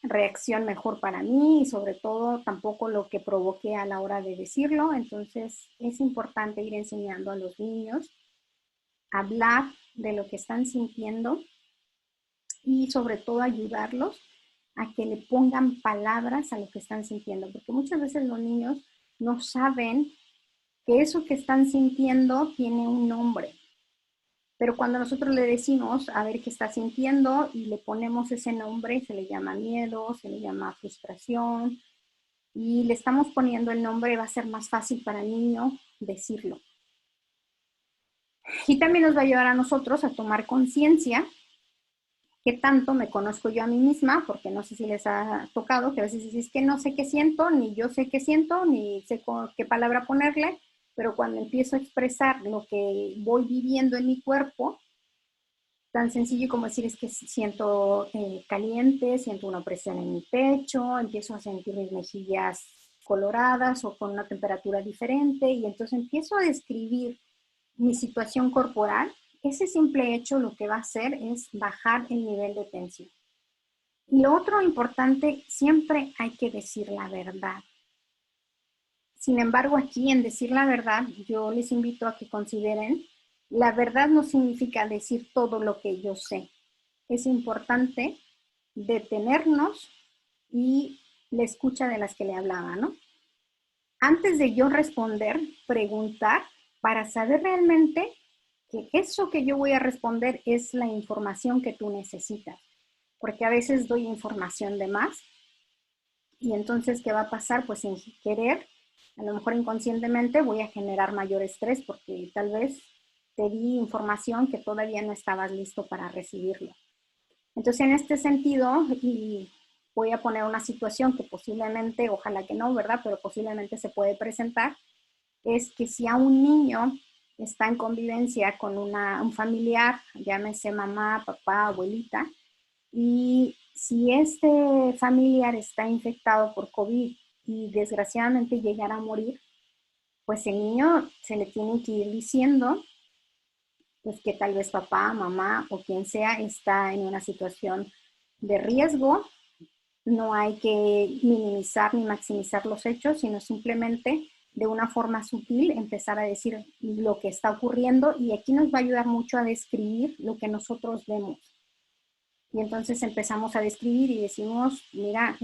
reacción mejor para mí y sobre todo tampoco lo que provoqué a la hora de decirlo. Entonces es importante ir enseñando a los niños a hablar de lo que están sintiendo y sobre todo ayudarlos a que le pongan palabras a lo que están sintiendo, porque muchas veces los niños no saben que eso que están sintiendo tiene un nombre. Pero cuando nosotros le decimos a ver qué está sintiendo y le ponemos ese nombre, se le llama miedo, se le llama frustración, y le estamos poniendo el nombre, va a ser más fácil para el niño decirlo. Y también nos va a ayudar a nosotros a tomar conciencia qué tanto me conozco yo a mí misma, porque no sé si les ha tocado, que a veces es que no sé qué siento, ni yo sé qué siento, ni sé qué palabra ponerle, pero cuando empiezo a expresar lo que voy viviendo en mi cuerpo, Tan sencillo como decir es que siento caliente, siento una presión en mi pecho, empiezo a sentir mis mejillas coloradas o con una temperatura diferente y entonces empiezo a describir mi situación corporal. Ese simple hecho lo que va a hacer es bajar el nivel de tensión. Y lo otro importante, siempre hay que decir la verdad. Sin embargo, aquí en decir la verdad, yo les invito a que consideren, la verdad no significa decir todo lo que yo sé. Es importante detenernos y la escucha de las que le hablaba, ¿no? Antes de yo responder, preguntar para saber realmente que eso que yo voy a responder es la información que tú necesitas. Porque a veces doy información de más y entonces, ¿qué va a pasar? Pues sin querer, a lo mejor inconscientemente voy a generar mayor estrés porque tal vez te di información que todavía no estabas listo para recibirlo. Entonces, en este sentido, y voy a poner una situación que posiblemente, ojalá que no, ¿verdad? Pero posiblemente se puede presentar, es que si a un niño está en convivencia con un familiar, llámese mamá, papá, abuelita, y si este familiar está infectado por COVID y desgraciadamente llegara a morir, pues el niño se le tiene que ir diciendo pues que tal vez papá, mamá o quien sea está en una situación de riesgo. No hay que minimizar ni maximizar los hechos, sino simplemente de una forma sutil empezar a decir lo que está ocurriendo y aquí nos va a ayudar mucho a describir lo que nosotros vemos. Y entonces empezamos a describir y decimos, mira,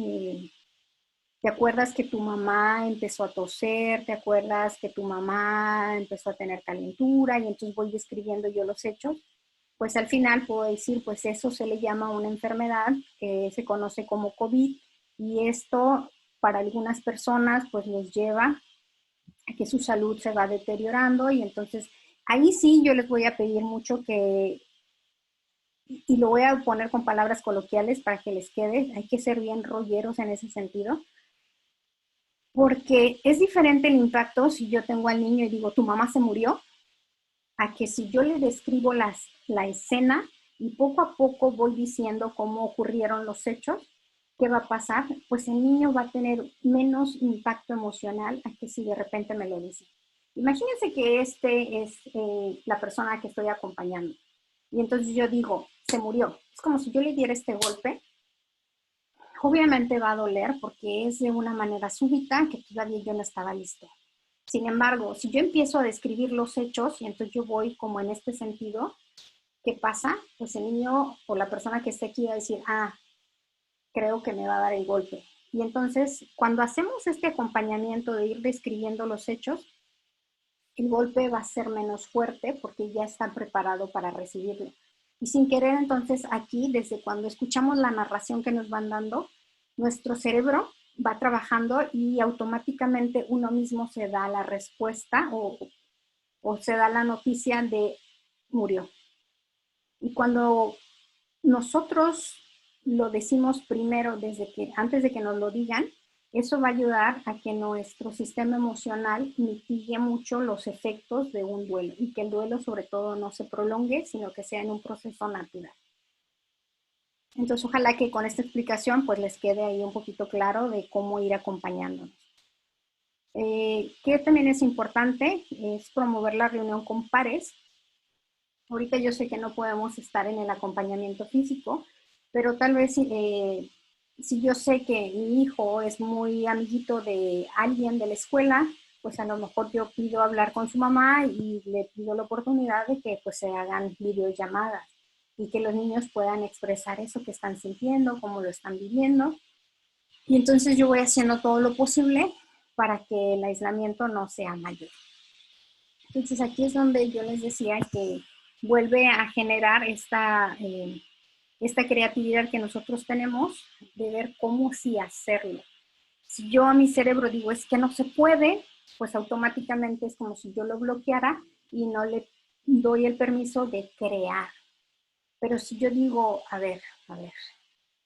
¿te acuerdas que tu mamá empezó a toser? ¿Te acuerdas que tu mamá empezó a tener calentura? Y entonces voy describiendo yo los hechos. Pues al final puedo decir, pues eso se le llama una enfermedad que se conoce como COVID y esto para algunas personas pues los lleva a que su salud se va deteriorando y entonces ahí sí yo les voy a pedir mucho que, y lo voy a poner con palabras coloquiales para que les quede, hay que ser bien rolleros en ese sentido, porque es diferente el impacto si yo tengo al niño y digo, tu mamá se murió, a que si yo le describo la escena y poco a poco voy diciendo cómo ocurrieron los hechos, ¿qué va a pasar? Pues el niño va a tener menos impacto emocional a que si de repente me lo dice. Imagínense que este es la persona que estoy acompañando. Y entonces yo digo, se murió. Es como si yo le diera este golpe. Obviamente va a doler porque es de una manera súbita que todavía yo no estaba listo. Sin embargo, si yo empiezo a describir los hechos y entonces yo voy como en este sentido, ¿qué pasa? Pues el niño o la persona que esté aquí va a decir, ah, creo que me va a dar el golpe. Y entonces, cuando hacemos este acompañamiento de ir describiendo los hechos, el golpe va a ser menos fuerte porque ya está preparado para recibirlo. Y sin querer, entonces, aquí, desde cuando escuchamos la narración que nos van dando, nuestro cerebro va trabajando y automáticamente uno mismo se da la respuesta o se da la noticia de murió. Y cuando nosotros lo decimos primero, antes de que nos lo digan, eso va a ayudar a que nuestro sistema emocional mitigue mucho los efectos de un duelo y que el duelo sobre todo no se prolongue, sino que sea en un proceso natural. Entonces, ojalá que con esta explicación pues les quede ahí un poquito claro de cómo ir acompañándonos. Que también es importante es promover la reunión con pares. Ahorita yo sé que no podemos estar en el acompañamiento físico, pero tal vez si yo sé que mi hijo es muy amiguito de alguien de la escuela, pues a lo mejor yo pido hablar con su mamá y le pido la oportunidad de que pues se hagan videollamadas y que los niños puedan expresar eso que están sintiendo, cómo lo están viviendo. Y entonces yo voy haciendo todo lo posible para que el aislamiento no sea mayor. Entonces aquí es donde yo les decía que vuelve a generar esta creatividad que nosotros tenemos de ver cómo sí hacerlo. Si yo a mi cerebro digo es que no se puede, pues automáticamente es como si yo lo bloqueara y no le doy el permiso de crear. Pero si yo digo, a ver,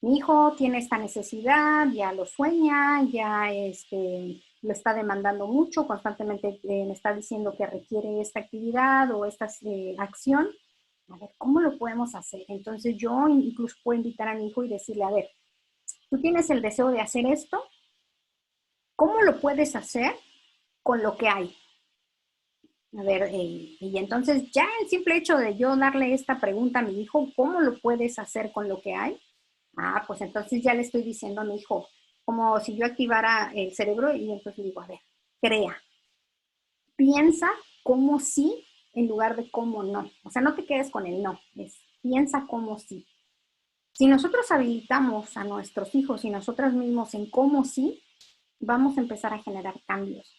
mi hijo tiene esta necesidad, ya lo sueña, ya lo está demandando mucho, constantemente me está diciendo que requiere esta actividad o esta acción. A ver, ¿cómo lo podemos hacer? Entonces yo incluso puedo invitar a mi hijo y decirle, a ver, tú tienes el deseo de hacer esto, ¿cómo lo puedes hacer con lo que hay? A ver, y entonces ya el simple hecho de yo darle esta pregunta a mi hijo, ¿cómo lo puedes hacer con lo que hay? Ah, pues entonces ya le estoy diciendo a mi hijo, como si yo activara el cerebro y entonces le digo, a ver, crea, piensa como sí en lugar de cómo no. O sea, no te quedes con el no, es piensa como sí. Si nosotros habilitamos a nuestros hijos y nosotras mismos en cómo sí, vamos a empezar a generar cambios.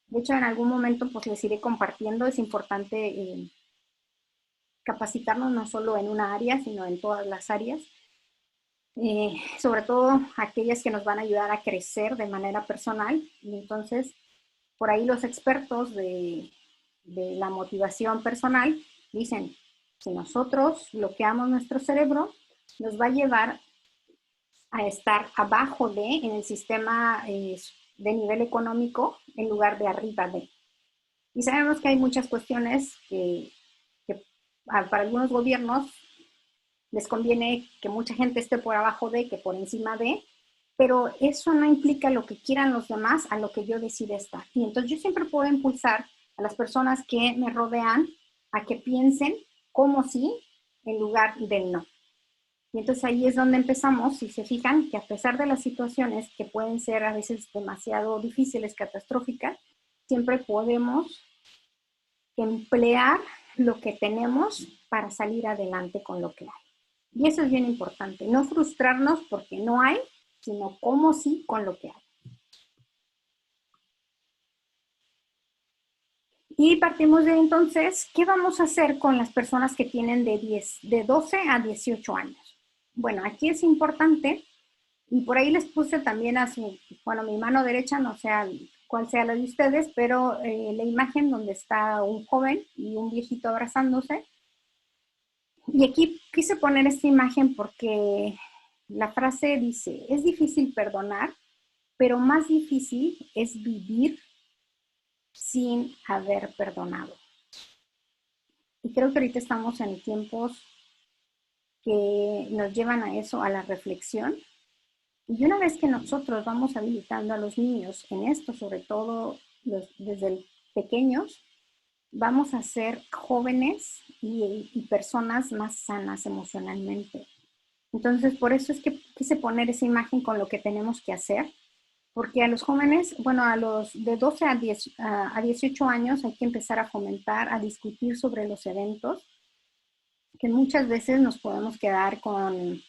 De hecho, en algún momento pues les iré compartiendo, es importante capacitarnos no solo en una área, sino en todas las áreas, sobre todo aquellas que nos van a ayudar a crecer de manera personal. Y entonces, por ahí los expertos de la motivación personal dicen, si nosotros bloqueamos nuestro cerebro, nos va a llevar a estar abajo de, en el sistema de nivel económico, en lugar de arriba de. Y sabemos que hay muchas cuestiones que para algunos gobiernos les conviene que mucha gente esté por abajo de, que por encima de, pero eso no implica lo que quieran los demás a lo que yo decida estar. Y entonces yo siempre puedo impulsar a las personas que me rodean a que piensen como sí en lugar del no. Y entonces ahí es donde empezamos, si se fijan, que a pesar de las situaciones que pueden ser a veces demasiado difíciles, catastróficas, siempre podemos emplear lo que tenemos para salir adelante con lo que hay. Y eso es bien importante, no frustrarnos porque no hay, sino cómo sí con lo que hay. Y partimos de entonces, ¿qué vamos a hacer con las personas que tienen de 12 a 18 años? Bueno, aquí es importante, y por ahí les puse también a mi mano derecha, no sé cuál sea la de ustedes, pero la imagen donde está un joven y un viejito abrazándose. Y aquí quise poner esta imagen porque la frase dice, es difícil perdonar, pero más difícil es vivir sin haber perdonado. Y creo que ahorita estamos en tiempos que nos llevan a eso, a la reflexión. Y una vez que nosotros vamos habilitando a los niños en esto, sobre todo desde pequeños, vamos a ser jóvenes y personas más sanas emocionalmente. Entonces, por eso es que quise poner esa imagen con lo que tenemos que hacer, porque a los jóvenes, bueno, a los de 12 a 18 años hay que empezar a fomentar, a discutir sobre los eventos, que muchas veces nos podemos quedar con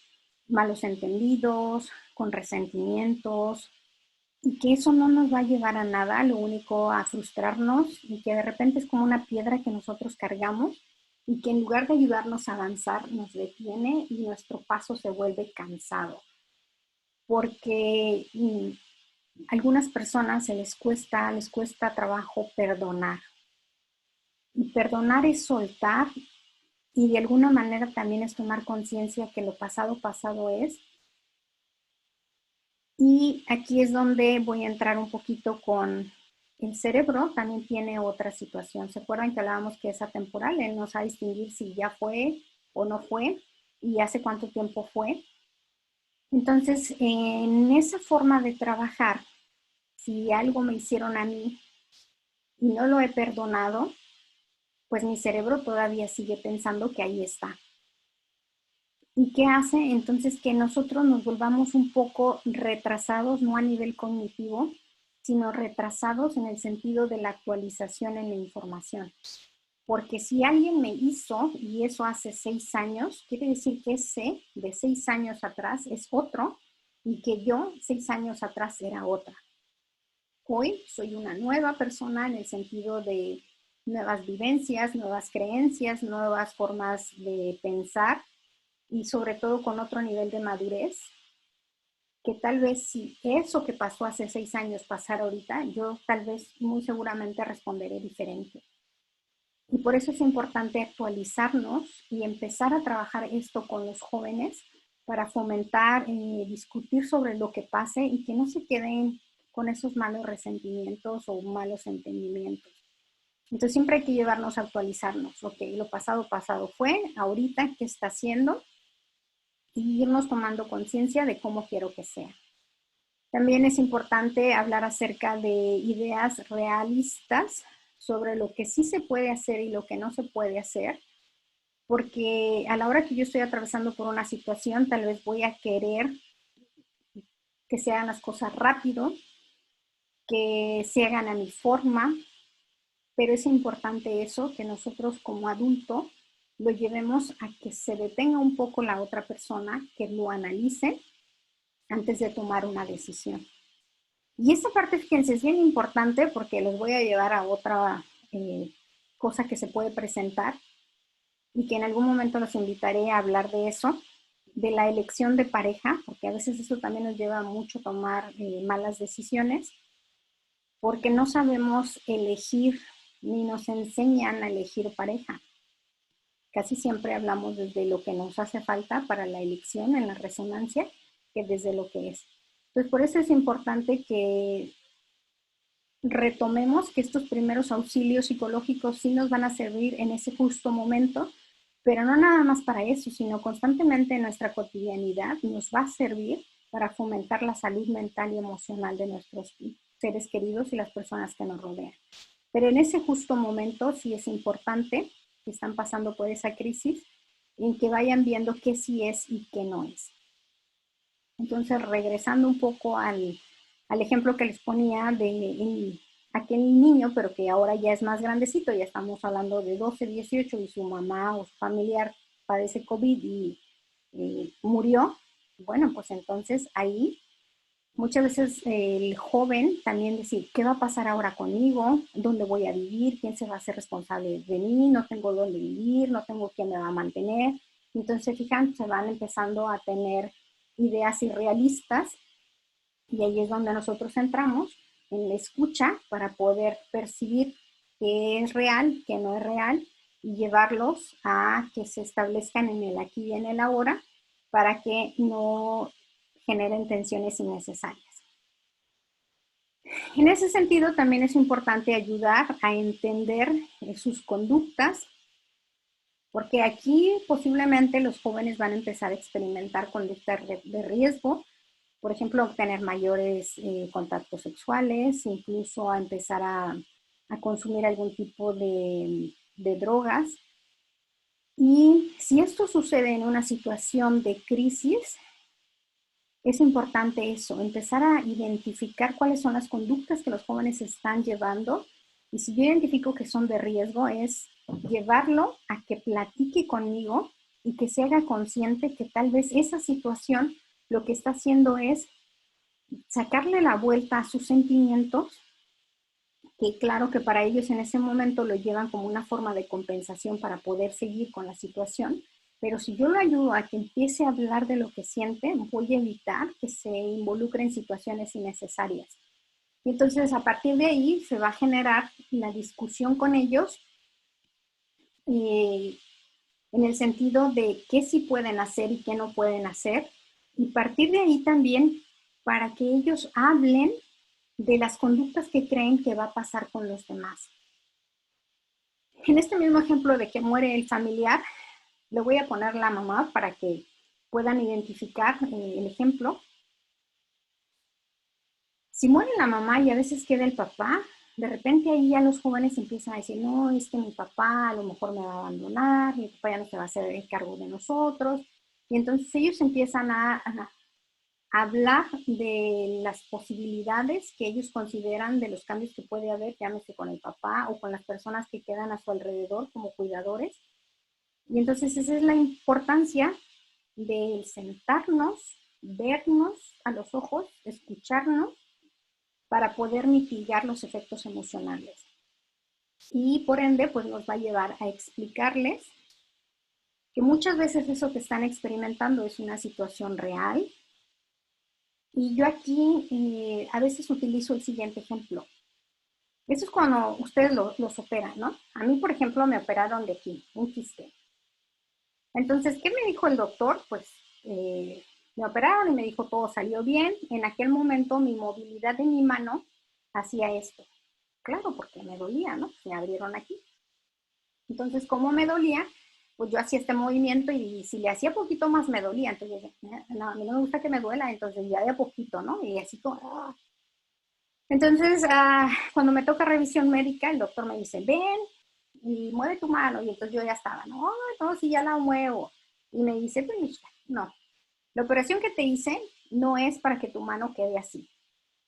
malos entendidos, con resentimientos, y que eso no nos va a llevar a nada, lo único a frustrarnos y que de repente es como una piedra que nosotros cargamos y que en lugar de ayudarnos a avanzar nos detiene y nuestro paso se vuelve cansado. Porque a algunas personas les cuesta trabajo perdonar. Y perdonar es soltar y de alguna manera también es tomar conciencia que lo pasado, pasado es. Y aquí es donde voy a entrar un poquito con el cerebro, también tiene otra situación. ¿Se acuerdan que hablábamos que es atemporal? Él no sabe distinguir si ya fue o no fue y hace cuánto tiempo fue. Entonces, en esa forma de trabajar, si algo me hicieron a mí y no lo he perdonado, pues mi cerebro todavía sigue pensando que ahí está. ¿Y qué hace? Entonces que nosotros nos volvamos un poco retrasados, no a nivel cognitivo, sino retrasados en el sentido de la actualización en la información. Porque si alguien me hizo, y eso hace 6 años, quiere decir que ese de 6 años atrás es otro, y que yo 6 años atrás era otra. Hoy soy una nueva persona en el sentido de nuevas vivencias, nuevas creencias, nuevas formas de pensar, y sobre todo con otro nivel de madurez, que tal vez si eso que pasó hace 6 años pasara ahorita, yo tal vez muy seguramente responderé diferente. Y por eso es importante actualizarnos y empezar a trabajar esto con los jóvenes para fomentar, discutir sobre lo que pase y que no se queden con esos malos resentimientos o malos entendimientos. Entonces siempre hay que llevarnos a actualizarnos. Ok, lo pasado, pasado fue, ahorita, ¿qué está haciendo? Y irnos tomando conciencia de cómo quiero que sea. También es importante hablar acerca de ideas realistas sobre lo que sí se puede hacer y lo que no se puede hacer, porque a la hora que yo estoy atravesando por una situación, tal vez voy a querer que se hagan las cosas rápido, que se hagan a mi forma, pero es importante eso, que nosotros como adultos lo llevemos a que se detenga un poco la otra persona, que lo analice antes de tomar una decisión. Y esta parte, fíjense, es bien importante porque los voy a llevar a otra cosa que se puede presentar y que en algún momento los invitaré a hablar de eso, de la elección de pareja, porque a veces eso también nos lleva mucho a tomar malas decisiones, porque no sabemos elegir ni nos enseñan a elegir pareja. Casi siempre hablamos desde lo que nos hace falta para la elección en la resonancia que desde lo que es. Entonces, por eso es importante que retomemos que estos primeros auxilios psicológicos sí nos van a servir en ese justo momento, pero no nada más para eso, sino constantemente en nuestra cotidianidad nos va a servir para fomentar la salud mental y emocional de nuestros seres queridos y las personas que nos rodean. Pero en ese justo momento sí es importante que están pasando por esa crisis en que vayan viendo qué sí es y qué no es. Entonces, regresando un poco al ejemplo que les ponía de aquel niño, pero que ahora ya es más grandecito, ya estamos hablando de 12, 18 y su mamá o su familiar padece COVID y murió, bueno, pues entonces ahí muchas veces el joven también decir, ¿qué va a pasar ahora conmigo? ¿Dónde voy a vivir? ¿Quién se va a hacer responsable de mí? No tengo dónde vivir, no tengo quién me va a mantener. Entonces, fijan, se van empezando a tener ideas irrealistas y ahí es donde nosotros entramos en la escucha para poder percibir qué es real, qué no es real y llevarlos a que se establezcan en el aquí y en el ahora para que no generen tensiones innecesarias. En ese sentido, también es importante ayudar a entender sus conductas, porque aquí posiblemente los jóvenes van a empezar a experimentar conductas de riesgo, por ejemplo, obtener mayores contactos sexuales, incluso a empezar a consumir algún tipo de drogas. Y si esto sucede en una situación de crisis, es importante eso, empezar a identificar cuáles son las conductas que los jóvenes están llevando. Y si yo identifico que son de riesgo, es llevarlo a que platique conmigo y que se haga consciente que tal vez esa situación lo que está haciendo es sacarle la vuelta a sus sentimientos, que claro que para ellos en ese momento lo llevan como una forma de compensación para poder seguir con la situación, pero si yo lo ayudo a que empiece a hablar de lo que siente, voy a evitar que se involucre en situaciones innecesarias. Y entonces a partir de ahí se va a generar la discusión con ellos en el sentido de qué sí pueden hacer y qué no pueden hacer, y partir de ahí también para que ellos hablen de las conductas que creen que va a pasar con los demás. En este mismo ejemplo de que muere el familiar, le voy a poner la mamá para que puedan identificar el ejemplo. Si muere la mamá y a veces queda el papá, de repente ahí ya los jóvenes empiezan a decir, no, es que mi papá a lo mejor me va a abandonar, mi papá ya no se va a hacer el cargo de nosotros. Y entonces ellos empiezan a hablar de las posibilidades que ellos consideran de los cambios que puede haber, llámese con el papá o con las personas que quedan a su alrededor como cuidadores. Y entonces esa es la importancia de sentarnos, vernos a los ojos, escucharnos para poder mitigar los efectos emocionales. Y por ende, pues nos va a llevar a explicarles que muchas veces eso que están experimentando es una situación real. Y yo aquí a veces utilizo el siguiente ejemplo. Eso es cuando ustedes los operan, ¿no? A mí, por ejemplo, me operaron de aquí, un quiste. Entonces, ¿qué me dijo el doctor? Pues me operaron y me dijo todo salió bien. En aquel momento mi movilidad de mi mano hacía esto. claro, porque me dolía, ¿no? Me abrieron aquí. Entonces, como me dolía, pues yo hacía este movimiento y si le hacía poquito más me dolía. Entonces, no, a mí no me gusta que me duela, entonces ya de a poquito, ¿no? Y así como... ¡ah! Entonces, cuando me toca revisión médica, el doctor me dice, ven y mueve tu mano. Y entonces yo ya estaba, no, no, sí, ya la muevo. Y me dice, pues, no, la operación que te hice no es para que tu mano quede así.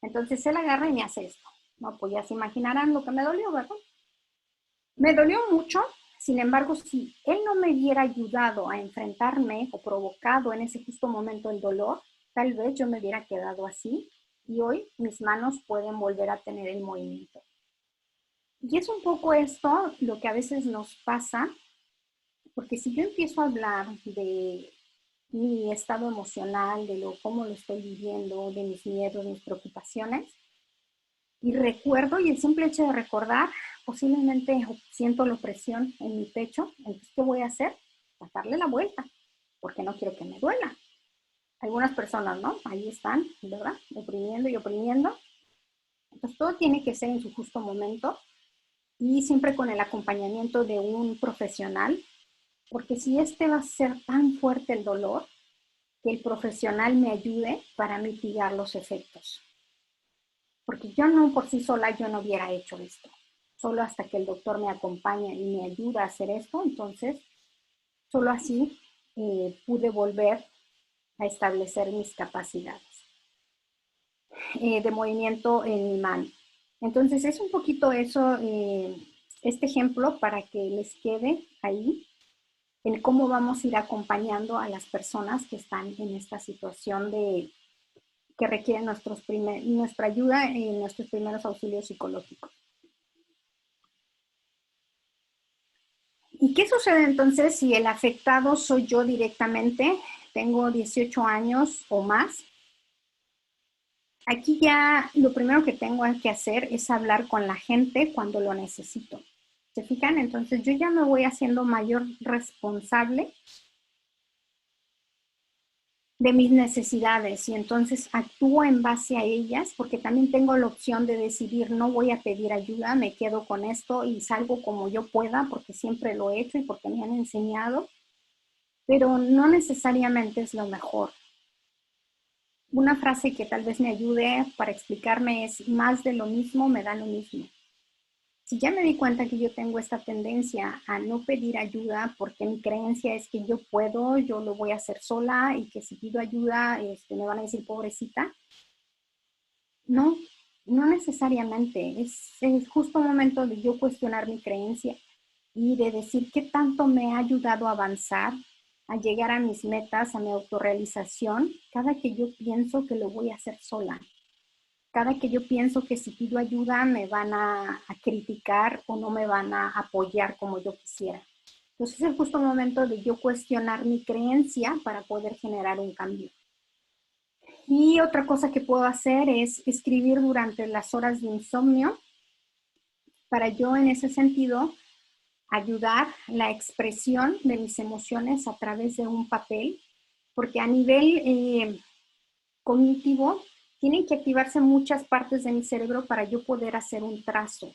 Entonces él agarra y me hace esto. No, pues ya se imaginarán lo que me dolió, ¿verdad? Me dolió mucho, sin embargo, si él no me hubiera ayudado a enfrentarme o provocado en ese justo momento el dolor, tal vez yo me hubiera quedado así y hoy mis manos pueden volver a tener el movimiento. Y es un poco esto lo que a veces nos pasa, porque si yo empiezo a hablar de mi estado emocional, de cómo lo estoy viviendo, de mis miedos, mis preocupaciones, y recuerdo, y el simple hecho de recordar, posiblemente siento la opresión en mi pecho, entonces, ¿qué voy a hacer? Pues darle la vuelta, porque no quiero que me duela. Algunas personas, ¿no? Ahí están, ¿verdad? Oprimiendo y oprimiendo. Entonces, todo tiene que ser en su justo momento y siempre con el acompañamiento de un profesional, porque si este va a ser tan fuerte el dolor, que el profesional me ayude para mitigar los efectos. Porque yo no por sí sola, yo no hubiera hecho esto. Solo hasta que el doctor me acompaña y me ayuda a hacer esto, entonces solo así pude volver a establecer mis capacidades de movimiento en mi mano. Entonces es un poquito eso, este ejemplo para que les quede ahí en cómo vamos a ir acompañando a las personas que están en esta situación que requieren nuestra ayuda en nuestros primeros auxilios psicológicos. ¿Y qué sucede entonces si el afectado soy yo directamente? Tengo 18 años o más. Aquí ya lo primero que tengo que hacer es hablar con la gente cuando lo necesito. ¿Se fijan? Entonces yo ya me voy haciendo mayor responsable de mis necesidades y entonces actúo en base a ellas porque también tengo la opción de decidir no voy a pedir ayuda, me quedo con esto y salgo como yo pueda porque siempre lo he hecho y porque me han enseñado, pero no necesariamente es lo mejor. Una frase que tal vez me ayude para explicarme es más de lo mismo me da lo mismo. Si ya me di cuenta que yo tengo esta tendencia a no pedir ayuda porque mi creencia es que yo puedo, yo lo voy a hacer sola y que si pido ayuda me van a decir pobrecita. No, no necesariamente. Es justo el momento de yo cuestionar mi creencia y de decir qué tanto me ha ayudado a avanzar, a llegar a mis metas, a mi autorrealización, cada que yo pienso que lo voy a hacer sola. Cada que yo pienso que si pido ayuda me van a criticar o no me van a apoyar como yo quisiera. Entonces es el justo momento de yo cuestionar mi creencia para poder generar un cambio. Y otra cosa que puedo hacer es escribir durante las horas de insomnio para yo en ese sentido ayudar la expresión de mis emociones a través de un papel, porque a nivel cognitivo tienen que activarse muchas partes de mi cerebro para yo poder hacer un trazo.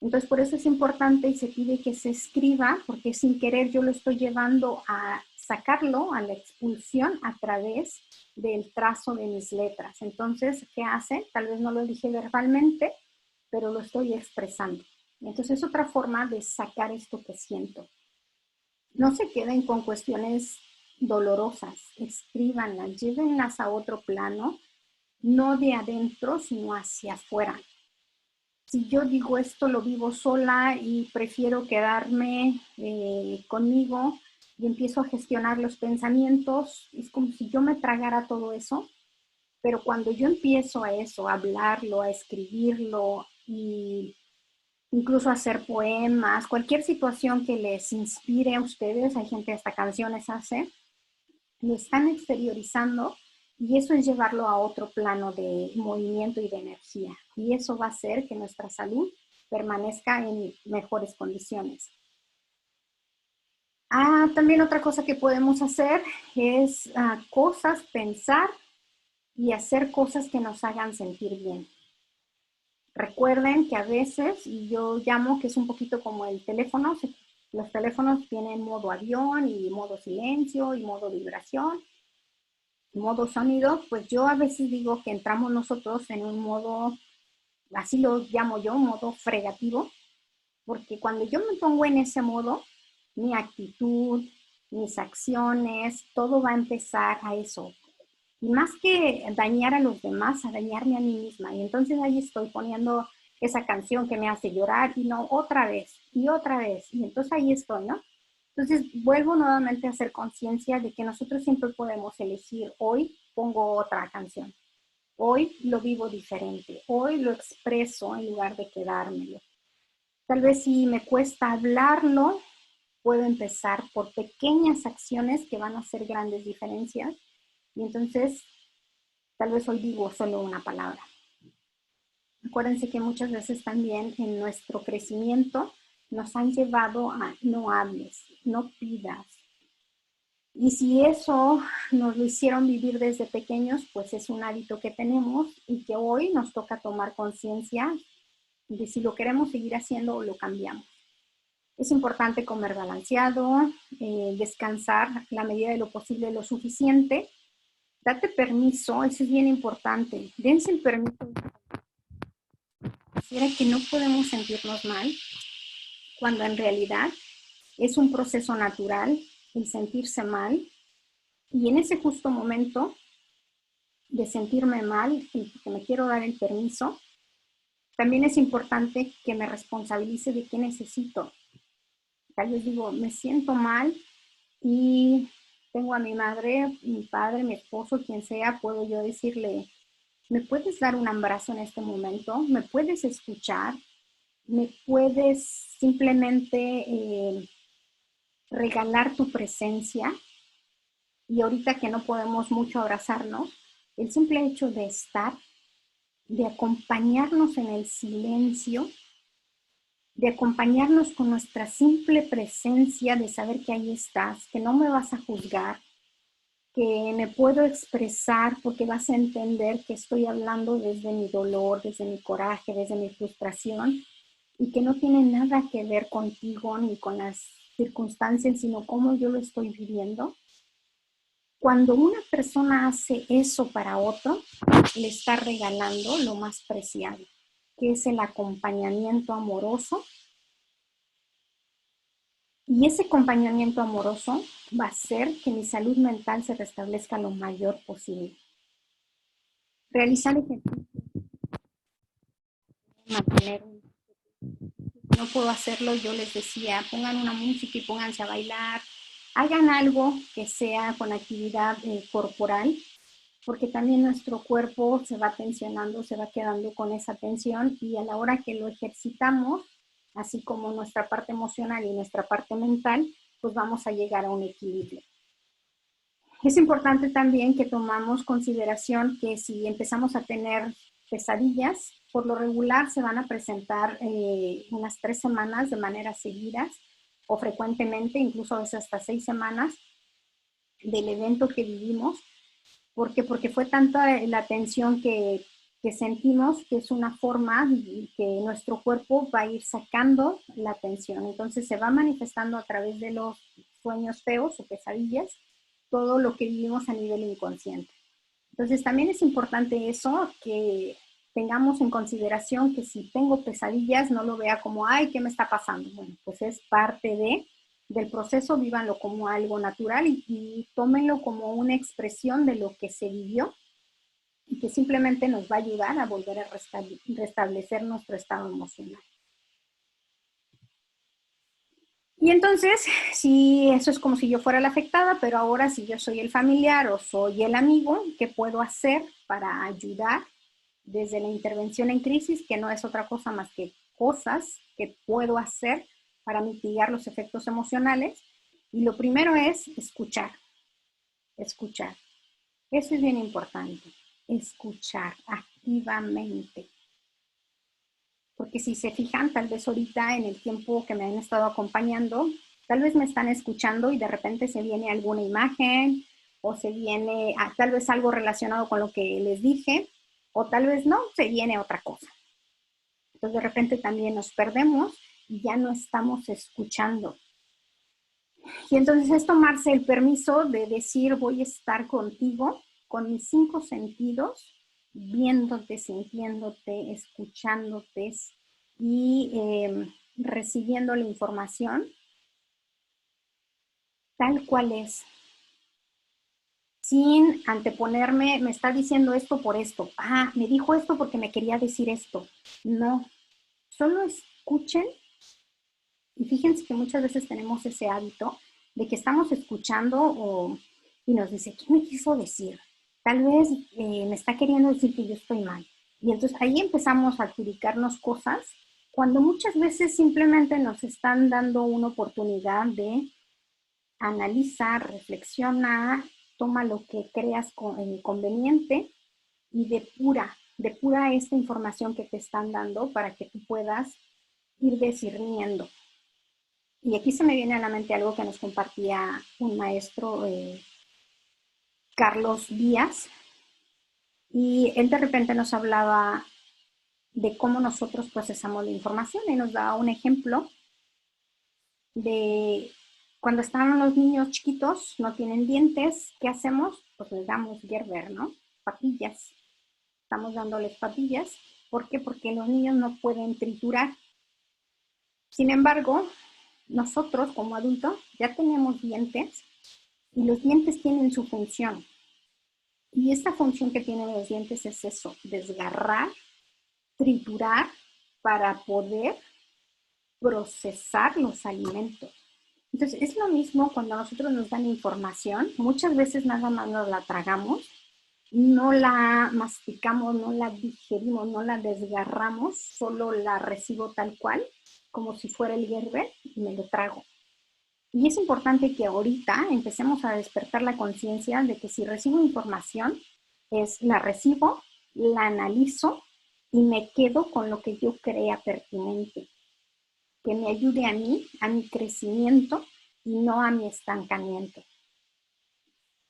Entonces, por eso es importante y se pide que se escriba, porque sin querer yo lo estoy llevando a sacarlo, a la expulsión a través del trazo de mis letras. Entonces, ¿qué hace? Tal vez no lo dije verbalmente, pero lo estoy expresando. Entonces, es otra forma de sacar esto que siento. No se queden con cuestiones dolorosas, escríbanlas, llévenlas a otro plano, no de adentro, sino hacia afuera. Si yo digo esto lo vivo sola y prefiero quedarme conmigo y empiezo a gestionar los pensamientos, es como si yo me tragara todo eso, pero cuando yo empiezo a eso, a hablarlo, a escribirlo y incluso hacer poemas, cualquier situación que les inspire a ustedes, hay gente hasta canciones hace, lo están exteriorizando y eso es llevarlo a otro plano de movimiento y de energía. Y eso va a hacer que nuestra salud permanezca en mejores condiciones. También otra cosa que podemos hacer es pensar y hacer cosas que nos hagan sentir bien. Recuerden que a veces, y yo llamo que es un poquito como el teléfono, los teléfonos tienen modo avión y modo silencio y modo vibración, y modo sonido, pues yo a veces digo que entramos nosotros en un modo, así lo llamo yo, modo fregativo, porque cuando yo me pongo en ese modo, mi actitud, mis acciones, todo va a empezar a eso. Y más que dañar a los demás, a dañarme a mí misma. Y entonces ahí estoy poniendo esa canción que me hace llorar y no, otra vez y otra vez. Y entonces ahí estoy, ¿no? Entonces vuelvo nuevamente a hacer conciencia de que nosotros siempre podemos elegir, hoy pongo otra canción, hoy lo vivo diferente, hoy lo expreso en lugar de quedármelo. Tal vez si me cuesta hablarlo, puedo empezar por pequeñas acciones que van a hacer grandes diferencias. Y entonces, tal vez hoy digo solo una palabra. Acuérdense que muchas veces también en nuestro crecimiento nos han llevado a no hables, no pidas. Y si eso nos lo hicieron vivir desde pequeños, pues es un hábito que tenemos y que hoy nos toca tomar conciencia de si lo queremos seguir haciendo o lo cambiamos. Es importante comer balanceado, descansar la medida de lo posible lo suficiente. Date permiso, eso es bien importante. Dense el permiso. Quisiera que no podemos sentirnos mal cuando en realidad es un proceso natural el sentirse mal. Y en ese justo momento de sentirme mal y que me quiero dar el permiso, también es importante que me responsabilice de qué necesito. Tal vez digo, me siento mal y tengo a mi madre, mi padre, mi esposo, quien sea, puedo yo decirle, ¿me puedes dar un abrazo en este momento? ¿Me puedes escuchar? ¿Me puedes simplemente regalar tu presencia? Y ahorita que no podemos mucho abrazarnos, el simple hecho de estar, de acompañarnos en el silencio, de acompañarnos con nuestra simple presencia, de saber que ahí estás, que no me vas a juzgar, que me puedo expresar porque vas a entender que estoy hablando desde mi dolor, desde mi coraje, desde mi frustración y que no tiene nada que ver contigo ni con las circunstancias, sino cómo yo lo estoy viviendo. Cuando una persona hace eso para otro, le está regalando lo más preciado, que es el acompañamiento amoroso. Y ese acompañamiento amoroso va a hacer que mi salud mental se restablezca lo mayor posible. Realizar ejercicio, mantener un... No puedo hacerlo, yo les decía, pongan una música y pónganse a bailar, hagan algo que sea con actividad corporal, porque también nuestro cuerpo se va tensionando, se va quedando con esa tensión y a la hora que lo ejercitamos, así como nuestra parte emocional y nuestra parte mental, pues vamos a llegar a un equilibrio. Es importante también que tomamos consideración que si empezamos a tener pesadillas, por lo regular se van a presentar unas 3 semanas de manera seguidas o frecuentemente, incluso a veces hasta 6 semanas del evento que vivimos. ¿Por qué? Porque fue tanta la tensión que sentimos que es una forma que nuestro cuerpo va a ir sacando la tensión. Entonces se va manifestando a través de los sueños feos o pesadillas todo lo que vivimos a nivel inconsciente. Entonces también es importante eso, que tengamos en consideración que si tengo pesadillas no lo vea como, ay, ¿qué me está pasando? Bueno, pues es parte del proceso, vívanlo como algo natural y tómenlo como una expresión de lo que se vivió y que simplemente nos va a ayudar a volver a restablecer nuestro estado emocional. Y entonces, si eso es como si yo fuera la afectada, pero ahora si yo soy el familiar o soy el amigo, ¿qué puedo hacer para ayudar desde la intervención en crisis, que no es otra cosa más que cosas que puedo hacer para mitigar los efectos emocionales? Y lo primero es escuchar, escuchar. Eso es bien importante, escuchar activamente. Porque si se fijan, tal vez ahorita en el tiempo que me han estado acompañando, tal vez me están escuchando y de repente se viene alguna imagen o se viene tal vez algo relacionado con lo que les dije o tal vez no, se viene otra cosa. Entonces de repente también nos perdemos y ya no estamos escuchando. Y entonces es tomarse el permiso de decir, voy a estar contigo con mis 5 sentidos, viéndote, sintiéndote, escuchándote y recibiendo la información tal cual es, sin anteponerme, me está diciendo esto por esto, me dijo esto porque me quería decir esto. No, solo escuchen. Y fíjense que muchas veces tenemos ese hábito de que estamos escuchando y nos dice, ¿qué me quiso decir? Tal vez me está queriendo decir que yo estoy mal. Y entonces ahí empezamos a adjudicarnos cosas cuando muchas veces simplemente nos están dando una oportunidad de analizar, reflexionar, toma lo que creas conveniente y depura esta información que te están dando para que tú puedas ir discerniendo. Y aquí se me viene a la mente algo que nos compartía un maestro, Carlos Díaz, y él de repente nos hablaba de cómo nosotros procesamos la información y nos daba un ejemplo de cuando están los niños chiquitos, no tienen dientes, ¿qué hacemos? Pues les damos Gerber, ¿no? Papillas. Estamos dándoles papillas. ¿Por qué? Porque los niños no pueden triturar. Sin embargo, nosotros como adultos ya tenemos dientes y los dientes tienen su función. Y esta función que tienen los dientes es eso, desgarrar, triturar para poder procesar los alimentos. Entonces, es lo mismo cuando a nosotros nos dan información, muchas veces nada más nos la tragamos, no la masticamos, no la digerimos, no la desgarramos, solo la recibo tal cual, como si fuera el Gerber, y me lo trago. Y es importante que ahorita empecemos a despertar la conciencia de que si recibo información, la recibo, la analizo y me quedo con lo que yo crea pertinente, que me ayude a mí, a mi crecimiento y no a mi estancamiento.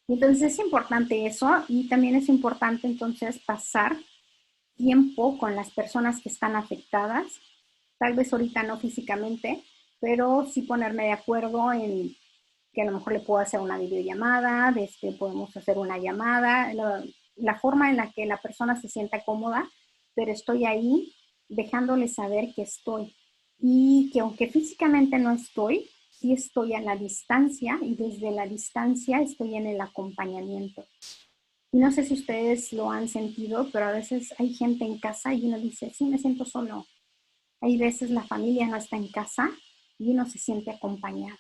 Entonces es importante eso y también es importante entonces pasar tiempo con las personas que están afectadas, tal vez ahorita no físicamente, pero sí ponerme de acuerdo en que a lo mejor le puedo hacer una videollamada, podemos hacer una llamada, la forma en la que la persona se sienta cómoda, pero estoy ahí dejándole saber que estoy y que aunque físicamente no estoy, sí estoy a la distancia y desde la distancia estoy en el acompañamiento. Y no sé si ustedes lo han sentido, pero a veces hay gente en casa y uno dice, sí, me siento solo. Hay veces la familia no está en casa y uno se siente acompañado.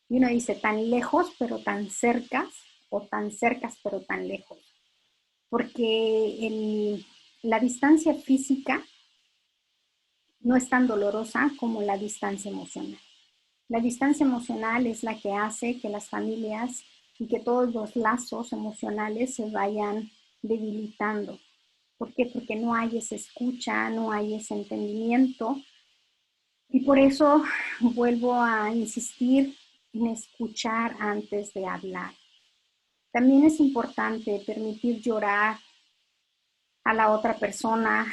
Y uno dice, tan lejos pero tan cercas, o tan cercas pero tan lejos. Porque la distancia física no es tan dolorosa como la distancia emocional. La distancia emocional es la que hace que las familias y que todos los lazos emocionales se vayan debilitando. ¿Por qué? Porque no hay esa escucha, no hay ese entendimiento. Y por eso vuelvo a insistir en escuchar antes de hablar. También es importante permitir llorar a la otra persona,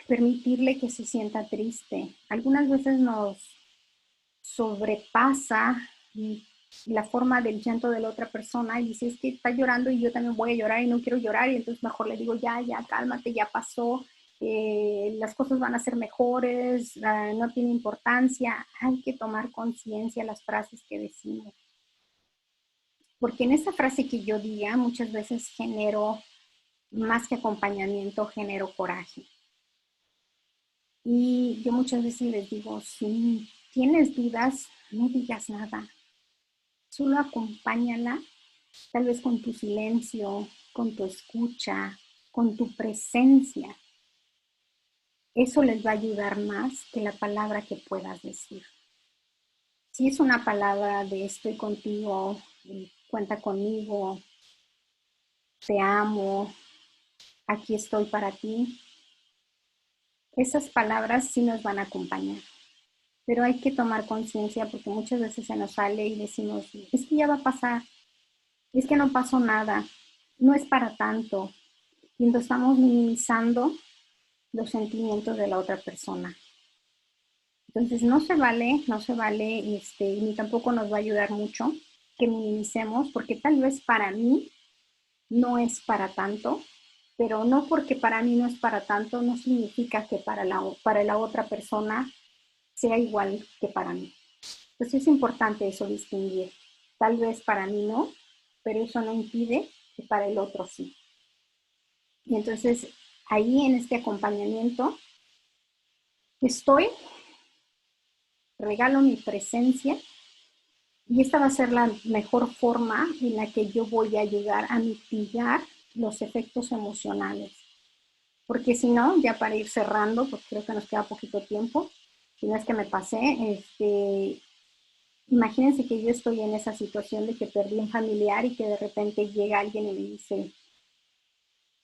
permitirle que se sienta triste. Algunas veces nos sobrepasa la forma del llanto de la otra persona y dice, es que está llorando y yo también voy a llorar y no quiero llorar, y entonces mejor le digo, ya, cálmate, ya pasó, las cosas van a ser mejores, no tiene importancia. Hay que tomar conciencia de las frases que decimos. Porque en esa frase que yo diga, muchas veces genero, más que acompañamiento, genero coraje. Y yo muchas veces les digo, si tienes dudas, no digas nada. Solo acompáñala, tal vez con tu silencio, con tu escucha, con tu presencia. Eso les va a ayudar más que la palabra que puedas decir. Si es una palabra de estoy contigo, cuenta conmigo, te amo, aquí estoy para ti, esas palabras sí nos van a acompañar. Pero hay que tomar conciencia porque muchas veces se nos sale y decimos, es que ya va a pasar, es que no pasó nada, no es para tanto. Y entonces estamos minimizando los sentimientos de la otra persona. Entonces no se vale, ni tampoco nos va a ayudar mucho que minimicemos, porque tal vez para mí no es para tanto, pero no porque para mí no es para tanto, no significa que para la otra persona sea igual que para mí. Entonces es importante eso, distinguir. Tal vez para mí no, pero eso no impide que para el otro sí. Y entonces ahí en este acompañamiento estoy, regalo mi presencia y esta va a ser la mejor forma en la que yo voy a ayudar a mitigar los efectos emocionales. Porque si no, ya para ir cerrando, porque creo que nos queda poquito tiempo, si no es que me pasé, imagínense que yo estoy en esa situación de que perdí un familiar y que de repente llega alguien y me dice,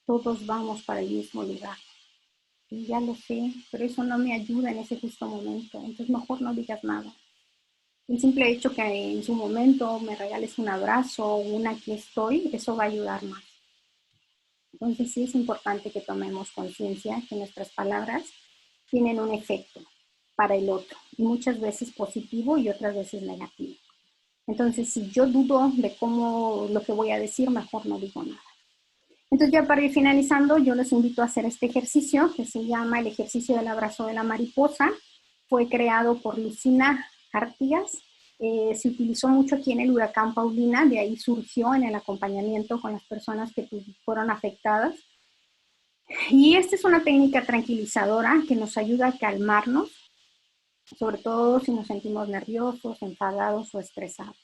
todos vamos para el mismo lugar. Y ya lo sé, pero eso no me ayuda en ese justo momento. Entonces mejor no digas nada. El simple hecho que en su momento me regales un abrazo o un aquí estoy, eso va a ayudar más. Entonces sí es importante que tomemos conciencia que nuestras palabras tienen un efecto para el otro, y muchas veces positivo y otras veces negativo. Entonces, si yo dudo de cómo lo que voy a decir, mejor no digo nada. Entonces, ya para ir finalizando, yo les invito a hacer este ejercicio que se llama el ejercicio del abrazo de la mariposa. Fue creado por Lucina Artigas. Se utilizó mucho aquí en el huracán Paulina, de ahí surgió en el acompañamiento con las personas que fueron afectadas. Y esta es una técnica tranquilizadora que nos ayuda a calmarnos, sobre todo si nos sentimos nerviosos, enfadados o estresados.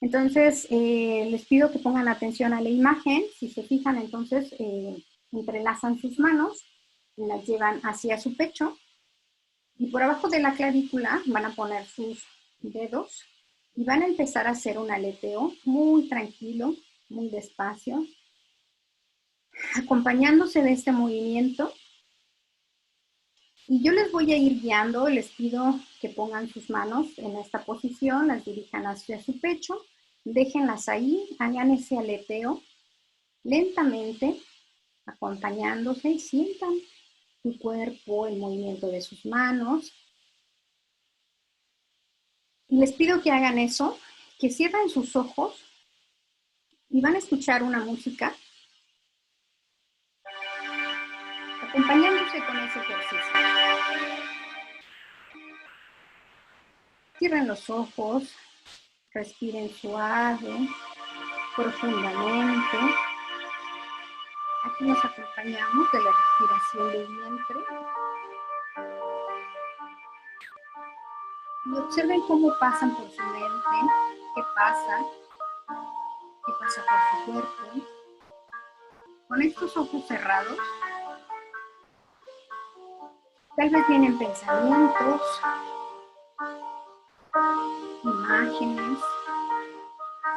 Entonces, les pido que pongan atención a la imagen. Si se fijan, entonces entrelazan sus manos, las llevan hacia su pecho y por abajo de la clavícula van a poner sus dedos y van a empezar a hacer un aleteo muy tranquilo, muy despacio. Acompañándose de este movimiento, y yo les voy a ir guiando, les pido que pongan sus manos en esta posición, las dirijan hacia su pecho, déjenlas ahí, hagan ese aleteo lentamente, acompañándose y sientan su cuerpo, el movimiento de sus manos. Y les pido que hagan eso, que cierren sus ojos y van a escuchar una música acompañándose con ese ejercicio. Cierren los ojos, respiren suave, profundamente. Aquí nos acompañamos de la respiración del vientre. Y observen cómo pasan por su mente, qué pasa por su cuerpo. Con estos ojos cerrados, tal vez vienen pensamientos, imágenes,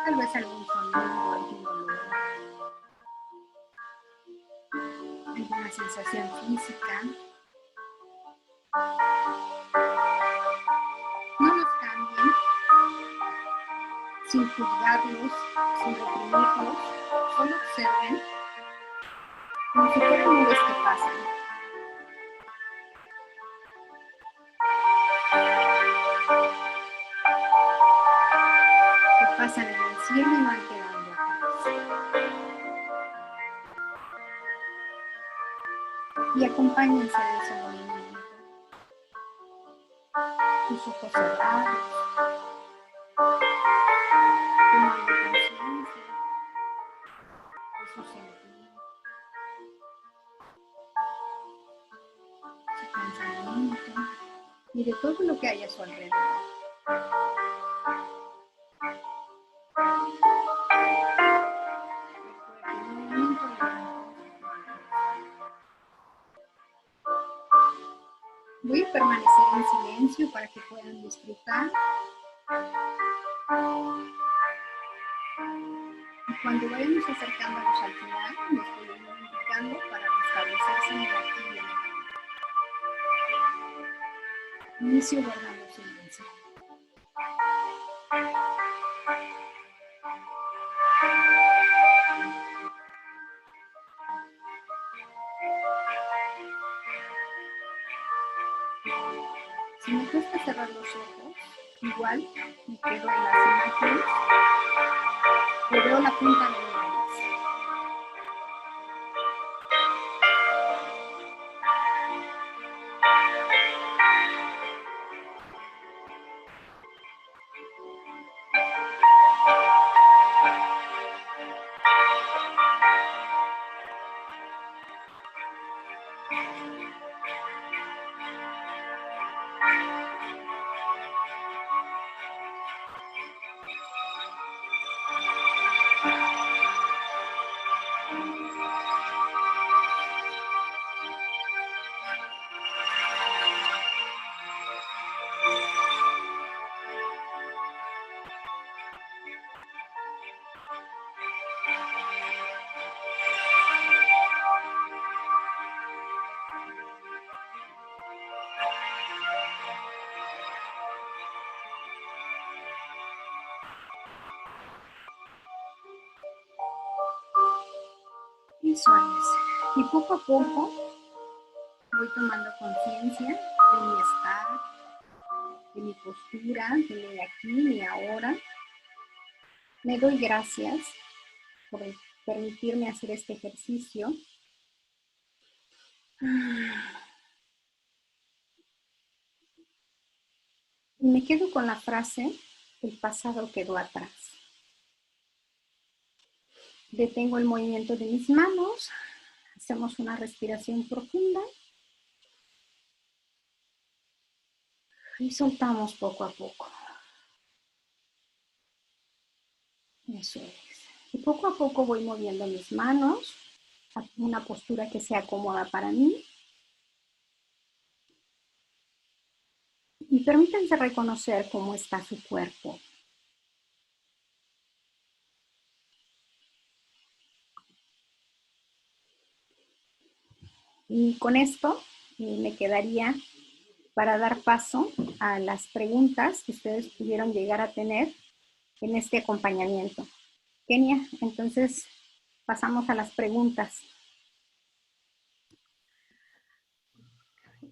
tal vez algún sonido, algún olor, alguna sensación física. No los cambien, sin juzgarlos, sin reprimirlos, solo observen como si fueran nubes que pasan. Que pasan en el cielo y van quedando atrás. Y acompáñense de ese movimiento. Tus ojos cerrados, tomando conciencia de sus sentidos, su pensamiento y de todo lo que hay a su alrededor. Voy a permanecer en silencio para que puedan disfrutar. Y cuando vayamos acercándonos al final, les voy a ir indicando para restablecerse en el aquí y en el ahora. Inicio guardando silencio. Si me cuesta cerrar los ojos, igual me quedo en las imágenes y veo la punta de mi nariz. Eso es. Y poco a poco voy tomando conciencia de mi estar, de mi postura, de mi aquí, mi ahora. Me doy gracias por permitirme hacer este ejercicio. Y me quedo con la frase, el pasado quedó atrás. Detengo el movimiento de mis manos, hacemos una respiración profunda y soltamos poco a poco. Eso es. Y poco a poco voy moviendo mis manos a una postura que sea cómoda para mí. Y permítanse reconocer cómo está su cuerpo. Y con esto me quedaría para dar paso a las preguntas que ustedes pudieron llegar a tener en este acompañamiento. Kenia, entonces pasamos a las preguntas.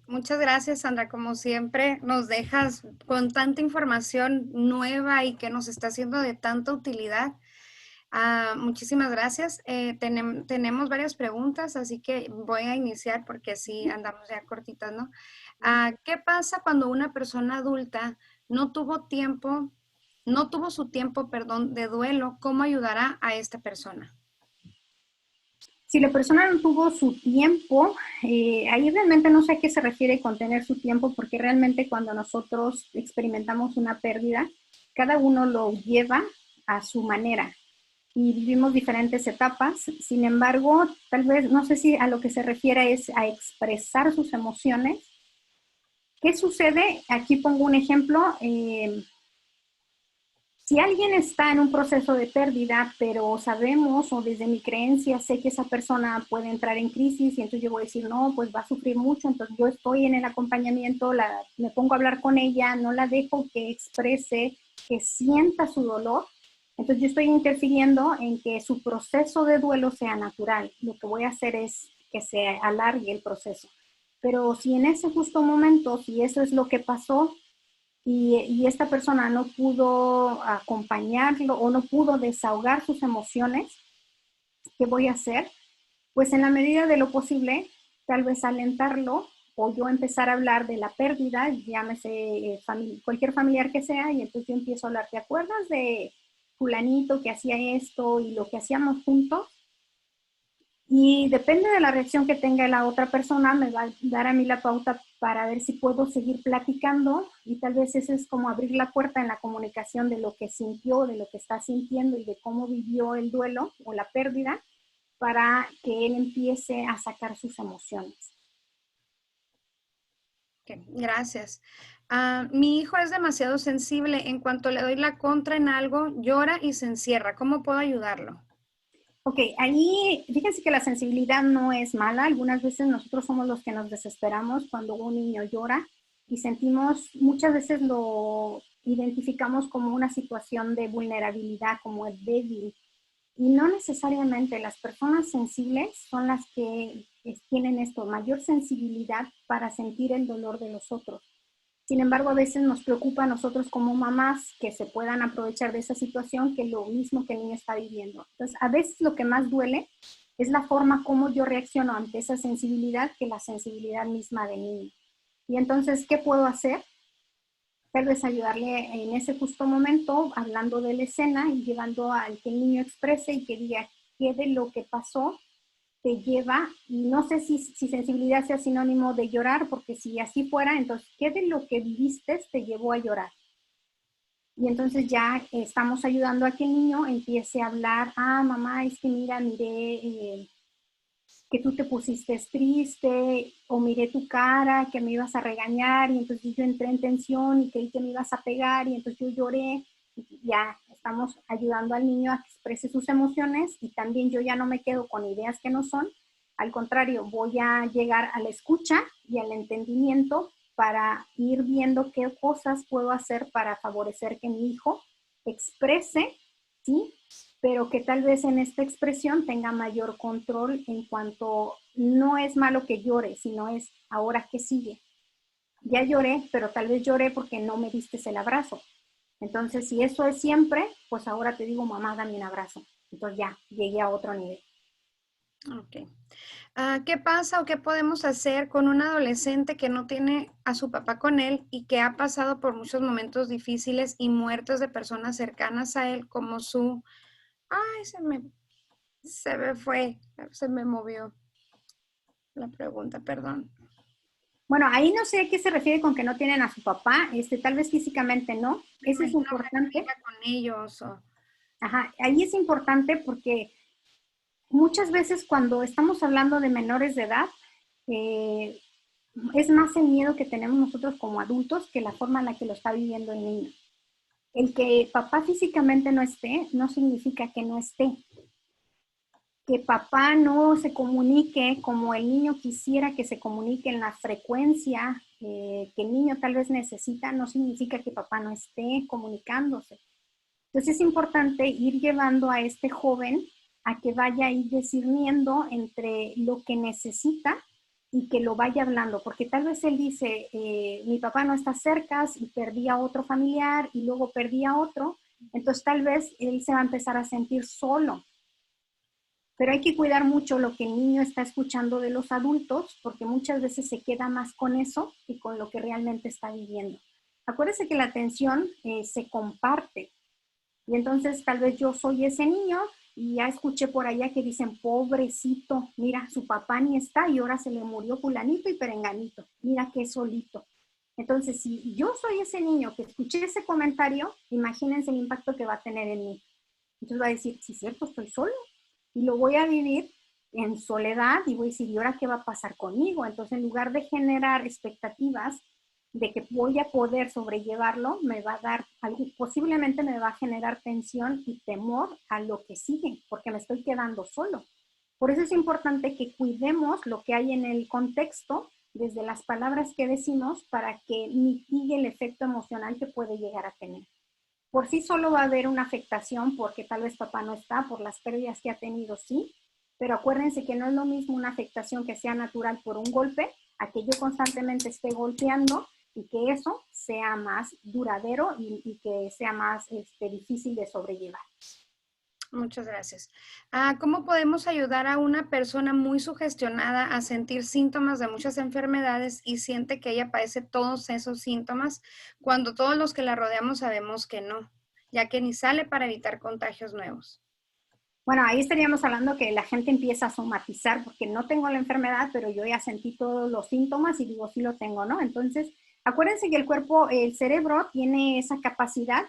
Muchas gracias, Sandra. Como siempre, nos dejas con tanta información nueva y que nos está siendo de tanta utilidad. Muchísimas gracias. Tenemos varias preguntas, así que voy a iniciar porque sí andamos ya cortitas, ¿no? ¿Qué pasa cuando una persona adulta no tuvo su tiempo, de duelo? ¿Cómo ayudará a esta persona? Si la persona no tuvo su tiempo, ahí realmente no sé a qué se refiere con tener su tiempo, porque realmente cuando nosotros experimentamos una pérdida, cada uno lo lleva a su manera y vivimos diferentes etapas. Sin embargo, tal vez, no sé si a lo que se refiere es a expresar sus emociones. ¿Qué sucede? Aquí pongo un ejemplo. Si alguien está en un proceso de pérdida, pero sabemos o desde mi creencia sé que esa persona puede entrar en crisis y entonces yo voy a decir, no, pues va a sufrir mucho, entonces yo estoy en el acompañamiento, me pongo a hablar con ella, no la dejo que exprese, que sienta su dolor. Entonces yo estoy interfiriendo en que su proceso de duelo sea natural. Lo que voy a hacer es que se alargue el proceso. Pero si en ese justo momento, si eso es lo que pasó, y esta persona no pudo acompañarlo o no pudo desahogar sus emociones, ¿qué voy a hacer? Pues en la medida de lo posible, tal vez alentarlo o yo empezar a hablar de la pérdida, llámese cualquier familiar que sea, y entonces yo empiezo a hablar, ¿te acuerdas de fulanito que hacía esto y lo que hacíamos juntos? Y depende de la reacción que tenga la otra persona, me va a dar a mí la pauta para ver si puedo seguir platicando, y tal vez ese es como abrir la puerta en la comunicación de lo que sintió, de lo que está sintiendo y de cómo vivió el duelo o la pérdida, para que él empiece a sacar sus emociones. Okay, gracias. Mi hijo es demasiado sensible. En cuanto le doy la contra en algo, llora y se encierra. ¿Cómo puedo ayudarlo? Ok, ahí fíjense que la sensibilidad no es mala. Algunas veces nosotros somos los que nos desesperamos cuando un niño llora y sentimos, muchas veces lo identificamos como una situación de vulnerabilidad, como el débil. Y no necesariamente las personas sensibles son las que tienen esto, mayor sensibilidad para sentir el dolor de los otros. Sin embargo, a veces nos preocupa a nosotros como mamás que se puedan aprovechar de esa situación, que lo mismo que el niño está viviendo. Entonces, a veces lo que más duele es la forma como yo reacciono ante esa sensibilidad que la sensibilidad misma del niño. Y entonces, ¿qué puedo hacer? Tal vez ayudarle en ese justo momento, hablando de la escena y llevando al que el niño exprese y que diga qué de lo que pasó te lleva, y no sé si sensibilidad sea sinónimo de llorar, porque si así fuera, entonces, ¿qué de lo que viviste te llevó a llorar? Y entonces ya estamos ayudando a que el niño empiece a hablar, mamá, es que mira, miré que tú te pusiste triste, o miré tu cara, que me ibas a regañar, y entonces yo entré en tensión y creí que me ibas a pegar, y entonces yo lloré. Y ya estamos ayudando al niño a que exprese sus emociones, y también yo ya no me quedo con ideas que no son, al contrario, voy a llegar a la escucha y al entendimiento para ir viendo qué cosas puedo hacer para favorecer que mi hijo exprese, ¿sí? Pero que tal vez en esta expresión tenga mayor control en cuanto no es malo que llore, sino es ahora qué sigue. Ya lloré, pero tal vez lloré porque no me diste el abrazo. Entonces, si eso es siempre, pues ahora te digo, mamá, dame un abrazo. Entonces ya, llegué a otro nivel. Ok. ¿Qué pasa o qué podemos hacer con un adolescente que no tiene a su papá con él y que ha pasado por muchos momentos difíciles y muertes de personas cercanas a él, como su... Ay, se me movió la pregunta, perdón. Bueno, ahí no sé a qué se refiere con que no tienen a su papá, tal vez físicamente no. Me Eso es imagino que importante. viva con ellos o... Ajá, ahí es importante porque muchas veces cuando estamos hablando de menores de edad, eh, es más el miedo que tenemos nosotros como adultos que la forma en la que lo está viviendo el niño. El que papá físicamente no esté no significa que no esté. Que papá no se comunique como el niño quisiera que se comunique en la frecuencia que el niño tal vez necesita, no significa que papá no esté comunicándose. Entonces es importante ir llevando a este joven a que vaya a ir discerniendo entre lo que necesita y que lo vaya hablando, porque tal vez él dice, mi papá no está cerca y perdí a otro familiar y luego perdí a otro, entonces tal vez él se va a empezar a sentir solo. Pero hay que cuidar mucho lo que el niño está escuchando de los adultos, porque muchas veces se queda más con eso que con lo que realmente está viviendo. Acuérdese que la atención se comparte. Y entonces tal vez yo soy ese niño y ya escuché por allá que dicen, pobrecito, mira, su papá ni está y ahora se le murió fulanito y perenganito. Mira qué solito. Entonces, si yo soy ese niño que escuché ese comentario, imagínense el impacto que va a tener en mí. Entonces va a decir, sí, cierto, estoy solo y lo voy a vivir en soledad y voy a decir, ¿y ahora qué va a pasar conmigo? Entonces, en lugar de generar expectativas de que voy a poder sobrellevarlo, me va a dar algo, posiblemente me va a generar tensión y temor a lo que sigue, porque me estoy quedando solo. Por eso es importante que cuidemos lo que hay en el contexto, desde las palabras que decimos, para que mitigue el efecto emocional que puede llegar a tener. Por sí solo va a haber una afectación porque tal vez papá no está, por las pérdidas que ha tenido, sí, pero acuérdense que no es lo mismo una afectación que sea natural por un golpe a que yo constantemente esté golpeando y que eso sea más duradero y que sea más difícil de sobrellevar. Muchas gracias. ¿Cómo podemos ayudar a una persona muy sugestionada a sentir síntomas de muchas enfermedades y siente que ella padece todos esos síntomas cuando todos los que la rodeamos sabemos que no, ya que ni sale para evitar contagios nuevos? Bueno, ahí estaríamos hablando que la gente empieza a somatizar porque no tengo la enfermedad, pero yo ya sentí todos los síntomas y digo, sí lo tengo, ¿no? Entonces, acuérdense que el cuerpo, el cerebro tiene esa capacidad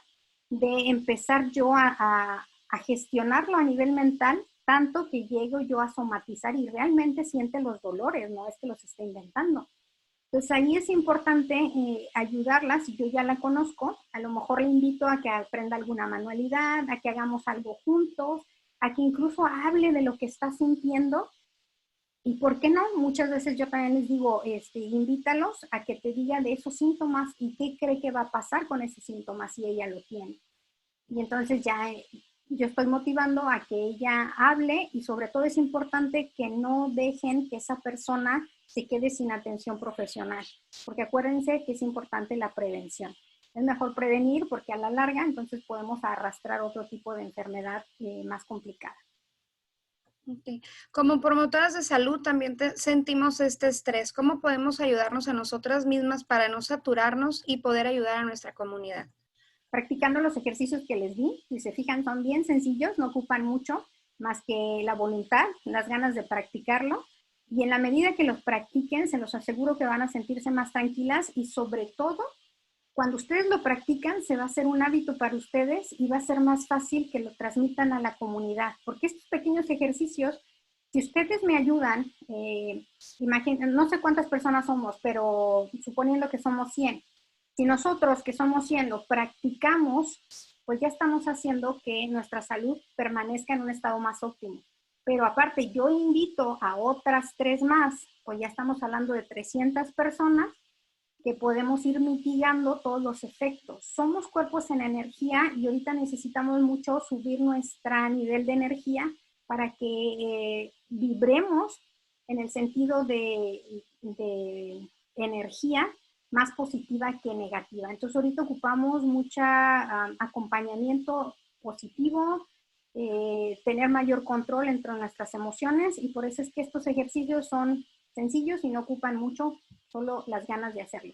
de empezar yo a gestionarlo a nivel mental, tanto que llego yo a somatizar y realmente siente los dolores, no es que los esté inventando. Entonces ahí es importante ayudarla, si yo ya la conozco, a lo mejor le invito a que aprenda alguna manualidad, a que hagamos algo juntos, a que incluso hable de lo que está sintiendo. Y por qué no, muchas veces yo también les digo, invítalos a que te diga de esos síntomas y qué cree que va a pasar con ese síntoma si ella lo tiene. Y entonces ya yo estoy motivando a que ella hable y sobre todo es importante que no dejen que esa persona se quede sin atención profesional, porque acuérdense que es importante la prevención. Es mejor prevenir porque a la larga entonces podemos arrastrar otro tipo de enfermedad más complicada. Okay. Como promotoras de salud también sentimos este estrés. ¿Cómo podemos ayudarnos a nosotras mismas para no saturarnos y poder ayudar a nuestra comunidad? Practicando los ejercicios que les di, si se fijan son bien sencillos, no ocupan mucho más que la voluntad, las ganas de practicarlo, y en la medida que los practiquen se los aseguro que van a sentirse más tranquilas y sobre todo cuando ustedes lo practican se va a hacer un hábito para ustedes y va a ser más fácil que lo transmitan a la comunidad, porque estos pequeños ejercicios, si ustedes me ayudan, no sé cuántas personas somos, pero suponiendo que somos 100, si nosotros que somos 100 lo practicamos, pues ya estamos haciendo que nuestra salud permanezca en un estado más óptimo. Pero aparte, yo invito a otras 3 más, pues ya estamos hablando de 300 personas que podemos ir mitigando todos los efectos. Somos cuerpos en energía y ahorita necesitamos mucho subir nuestro nivel de energía para que vibremos en el sentido de energía más positiva que negativa. Entonces ahorita ocupamos mucho acompañamiento positivo, tener mayor control entre nuestras emociones y por eso es que estos ejercicios son sencillos y no ocupan mucho, solo las ganas de hacerlo.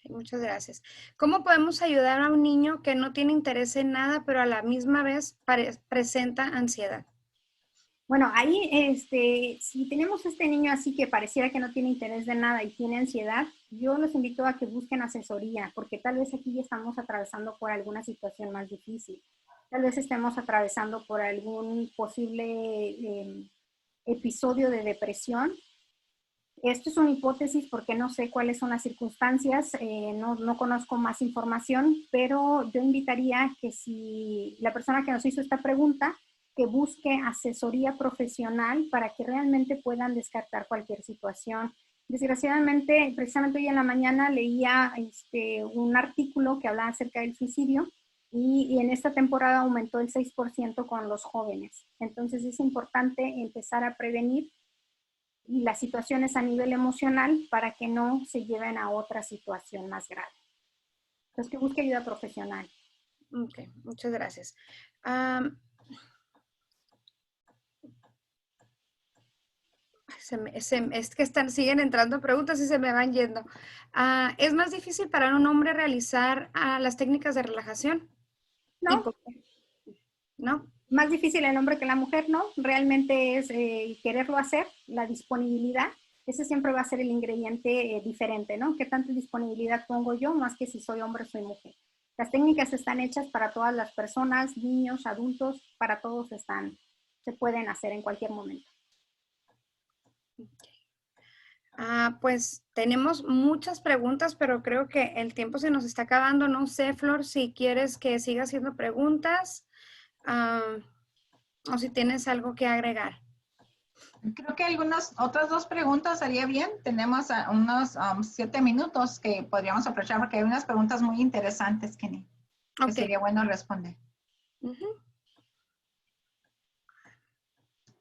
Muchas gracias. ¿Cómo podemos ayudar a un niño que no tiene interés en nada, pero a la misma vez presenta ansiedad? Bueno, ahí, si tenemos este niño así que pareciera que no tiene interés de nada y tiene ansiedad, yo los invito a que busquen asesoría, porque tal vez aquí ya estamos atravesando por alguna situación más difícil. Tal vez estemos atravesando por algún posible episodio de depresión. Esto es una hipótesis porque no sé cuáles son las circunstancias, no conozco más información, pero yo invitaría que si la persona que nos hizo esta pregunta, que busque asesoría profesional para que realmente puedan descartar cualquier situación. Desgraciadamente, precisamente hoy en la mañana leía un artículo que hablaba acerca del suicidio y en esta temporada aumentó el 6% con los jóvenes. Entonces es importante empezar a prevenir las situaciones a nivel emocional para que no se lleven a otra situación más grave. Entonces, que busque ayuda profesional. Ok, muchas gracias. Es que siguen entrando preguntas y se me van yendo. ¿Es más difícil para un hombre realizar las técnicas de relajación? No, ¿No? más difícil el hombre que la mujer, ¿no? Realmente es quererlo hacer, la disponibilidad. Ese siempre va a ser el ingrediente diferente, ¿no? ¿Qué tanta disponibilidad pongo yo más que si soy hombre o soy mujer? Las técnicas están hechas para todas las personas, niños, adultos, para todos se pueden hacer en cualquier momento. Pues tenemos muchas preguntas, pero creo que el tiempo se nos está acabando. No sé, Flor, si quieres que siga haciendo preguntas o si tienes algo que agregar. Creo que algunas otras 2 preguntas haría bien. Tenemos unos 7 minutos que podríamos aprovechar porque hay unas preguntas muy interesantes, Kenny, que sería bueno responder.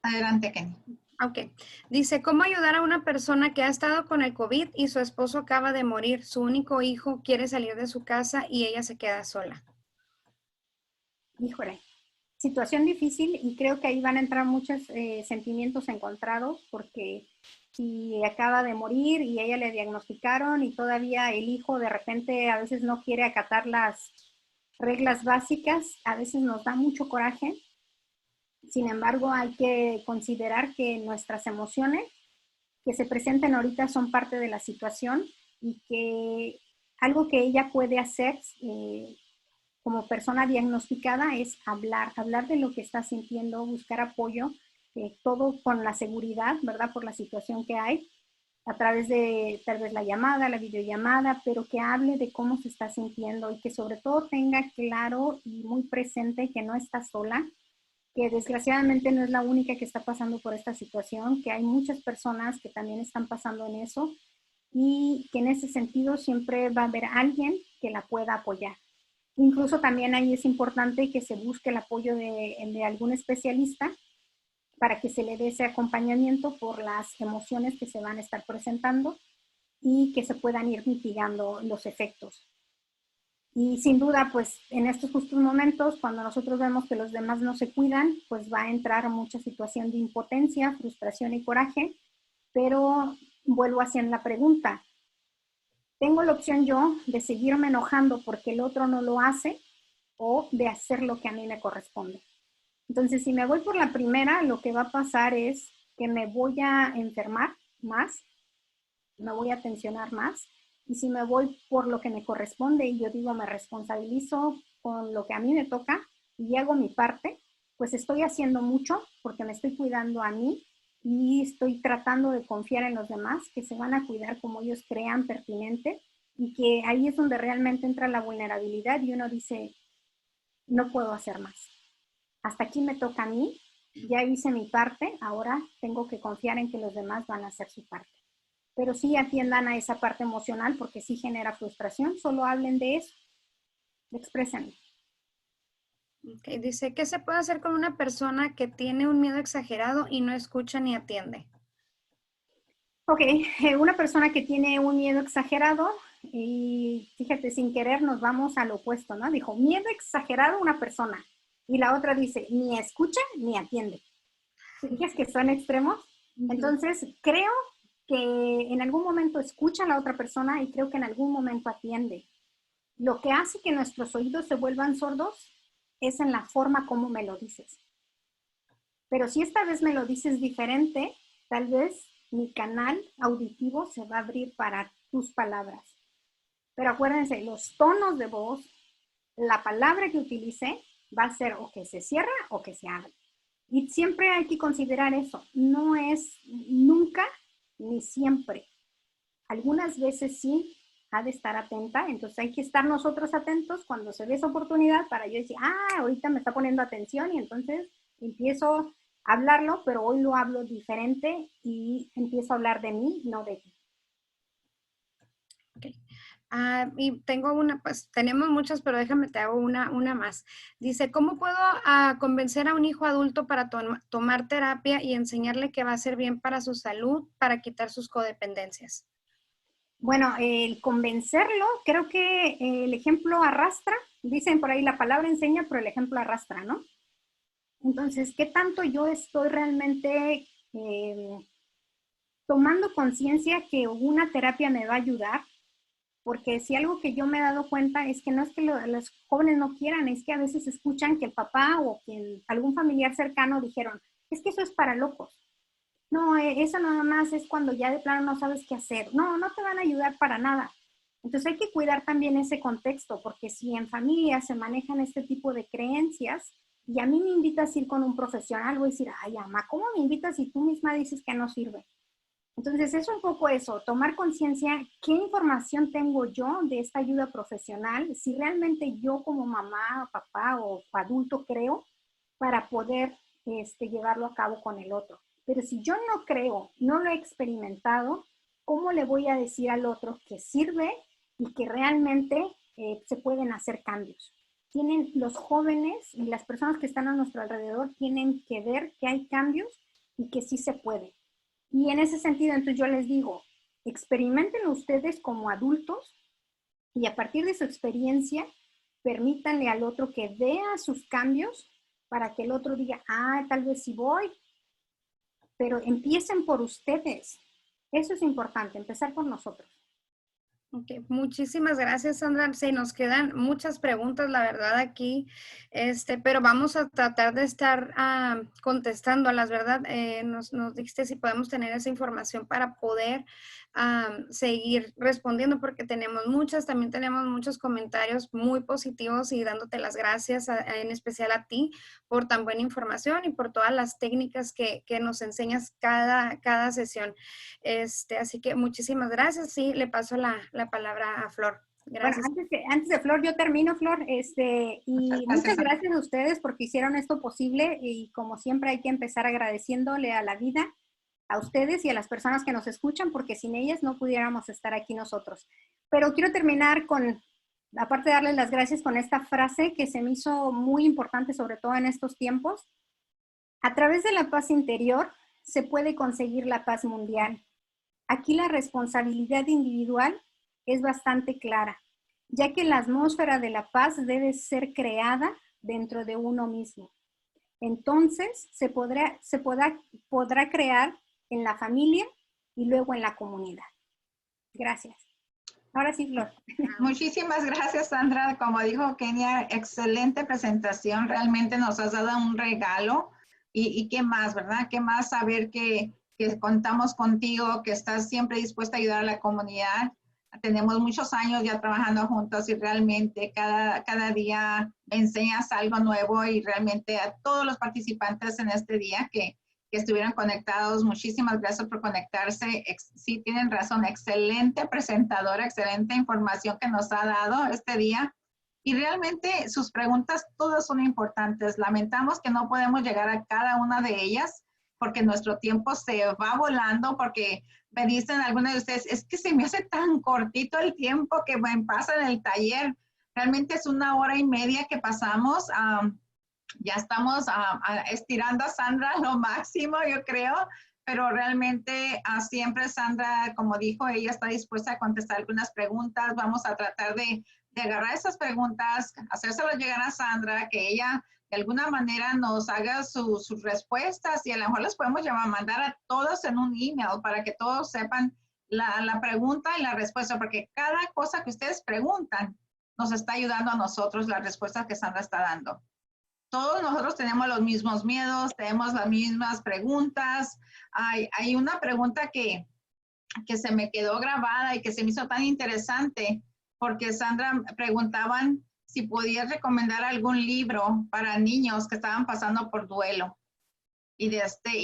Adelante, Kenny. Ok. Dice, ¿cómo ayudar a una persona que ha estado con el COVID y su esposo acaba de morir? Su único hijo quiere salir de su casa y ella se queda sola. Híjole, situación difícil y creo que ahí van a entrar muchos sentimientos encontrados porque si acaba de morir y a ella le diagnosticaron y todavía el hijo de repente a veces no quiere acatar las reglas básicas, a veces nos da mucho coraje. Sin embargo, hay que considerar que nuestras emociones que se presenten ahorita son parte de la situación y que algo que ella puede hacer como persona diagnosticada es hablar de lo que está sintiendo, buscar apoyo, todo con la seguridad, ¿verdad? Por la situación que hay, a través de tal vez la llamada, la videollamada, pero que hable de cómo se está sintiendo y que sobre todo tenga claro y muy presente que no está sola, que desgraciadamente no es la única que está pasando por esta situación, que hay muchas personas que también están pasando en eso y que en ese sentido siempre va a haber alguien que la pueda apoyar. Incluso también ahí es importante que se busque el apoyo de algún especialista para que se le dé ese acompañamiento por las emociones que se van a estar presentando y que se puedan ir mitigando los efectos. Y sin duda, pues en estos justos momentos, cuando nosotros vemos que los demás no se cuidan, pues va a entrar mucha situación de impotencia, frustración y coraje. Pero vuelvo haciendo la pregunta, ¿tengo la opción yo de seguirme enojando porque el otro no lo hace o de hacer lo que a mí me corresponde? Entonces, si me voy por la primera, lo que va a pasar es que me voy a enfermar más, me voy a tensionar más. Y si me voy por lo que me corresponde y yo digo me responsabilizo con lo que a mí me toca y hago mi parte, pues estoy haciendo mucho porque me estoy cuidando a mí y estoy tratando de confiar en los demás que se van a cuidar como ellos crean pertinente, y que ahí es donde realmente entra la vulnerabilidad y uno dice, no puedo hacer más. Hasta aquí me toca a mí, ya hice mi parte, ahora tengo que confiar en que los demás van a hacer su parte. Pero sí atiendan a esa parte emocional porque sí genera frustración, solo hablen de eso, expresen. Okay, dice, ¿qué se puede hacer con una persona que tiene un miedo exagerado y no escucha ni atiende? Ok, una persona que tiene un miedo exagerado, y fíjate, sin querer nos vamos al opuesto, ¿no? Dijo, miedo exagerado una persona, y la otra dice, ni escucha ni atiende. ¿Fíjate que son extremos? Entonces, creo que en algún momento escucha a la otra persona y creo que en algún momento atiende. Lo que hace que nuestros oídos se vuelvan sordos es en la forma como me lo dices. Pero si esta vez me lo dices diferente, tal vez mi canal auditivo se va a abrir para tus palabras. Pero acuérdense, los tonos de voz, la palabra que utilice va a ser o que se cierra o que se abre. Y siempre hay que considerar eso. No es nunca ni siempre. Algunas veces sí ha de estar atenta, entonces hay que estar nosotros atentos cuando se ve esa oportunidad para yo decir, ahorita me está poniendo atención y entonces empiezo a hablarlo, pero hoy lo hablo diferente y empiezo a hablar de mí, no de ti. Okay. Y tengo una, pues tenemos muchas, pero déjame, te hago una más. Dice, ¿cómo puedo convencer a un hijo adulto para tomar terapia y enseñarle que va a ser bien para su salud, para quitar sus codependencias? Bueno, el convencerlo, creo que el ejemplo arrastra, dicen por ahí la palabra enseña, pero el ejemplo arrastra, ¿no? Entonces, ¿qué tanto yo estoy realmente tomando conciencia que una terapia me va a ayudar? Porque si algo que yo me he dado cuenta es que no es que los jóvenes no quieran, es que a veces escuchan que el papá o que algún familiar cercano dijeron, es que eso es para locos. No, eso nada más es cuando ya de plano no sabes qué hacer. No, no te van a ayudar para nada. Entonces hay que cuidar también ese contexto, porque si en familia se manejan este tipo de creencias y a mí me invitas a ir con un profesional, voy a decir, ay, mamá, ¿cómo me invitas si tú misma dices que no sirve? Entonces es un poco eso, tomar conciencia, qué información tengo yo de esta ayuda profesional, si realmente yo como mamá, papá o adulto creo para poder llevarlo a cabo con el otro. Pero si yo no creo, no lo he experimentado, ¿cómo le voy a decir al otro que sirve y que realmente se pueden hacer cambios? Los jóvenes y las personas que están a nuestro alrededor tienen que ver que hay cambios y que sí se puede. Y en ese sentido, entonces yo les digo, experimenten ustedes como adultos y a partir de su experiencia, permítanle al otro que vea sus cambios para que el otro diga, tal vez sí voy, pero empiecen por ustedes. Eso es importante, empezar por nosotros. Okay. Muchísimas gracias, Sandra. Sí, nos quedan muchas preguntas, la verdad, aquí, pero vamos a tratar de estar contestándolas, ¿verdad? Nos dijiste si podemos tener esa información para poder seguir respondiendo, porque tenemos muchas, también tenemos muchos comentarios muy positivos y dándote las gracias, en especial a ti, por tan buena información y por todas las técnicas que nos enseñas cada sesión. Así que muchísimas gracias. Sí, le paso la palabra a Flor. Gracias. Bueno, antes de Flor, yo termino, Flor, y muchas gracias a ustedes porque hicieron esto posible y como siempre hay que empezar agradeciéndole a la vida, a ustedes y a las personas que nos escuchan porque sin ellas no pudiéramos estar aquí nosotros. Pero quiero terminar con aparte de darles las gracias con esta frase que se me hizo muy importante, sobre todo en estos tiempos. A través de la paz interior se puede conseguir la paz mundial. Aquí la responsabilidad individual es bastante clara, ya que la atmósfera de la paz debe ser creada dentro de uno mismo. Entonces, se podrá crear en la familia y luego en la comunidad. Gracias. Ahora sí, Flor. Muchísimas gracias, Sandra. Como dijo Kenia, excelente presentación. Realmente nos has dado un regalo. Y qué más, ¿verdad? Qué más saber que contamos contigo, que estás siempre dispuesta a ayudar a la comunidad. Tenemos muchos años ya trabajando juntos y realmente cada día me enseñas algo nuevo y realmente a todos los participantes en este día que estuvieron conectados, muchísimas gracias por conectarse. Sí, tienen razón, excelente presentadora, excelente información que nos ha dado este día. Y realmente sus preguntas todas son importantes. Lamentamos que no podemos llegar a cada una de ellas porque nuestro tiempo se va volando, porque me dicen algunas de ustedes, es que se me hace tan cortito el tiempo que me pasa en el taller. Realmente es 1 hora y media que pasamos. Ya estamos estirando a Sandra lo máximo, yo creo, pero realmente siempre Sandra, como dijo, ella está dispuesta a contestar algunas preguntas. Vamos a tratar de agarrar esas preguntas, hacérselas llegar a Sandra, que ella de alguna manera nos haga sus respuestas y a lo mejor las podemos mandar a todos en un email para que todos sepan la pregunta y la respuesta, porque cada cosa que ustedes preguntan nos está ayudando a nosotros la respuesta que Sandra está dando. Todos nosotros tenemos los mismos miedos, tenemos las mismas preguntas. Hay una pregunta que se me quedó grabada y que se me hizo tan interesante, porque Sandra preguntaban si podía recomendar algún libro para niños que estaban pasando por duelo. Y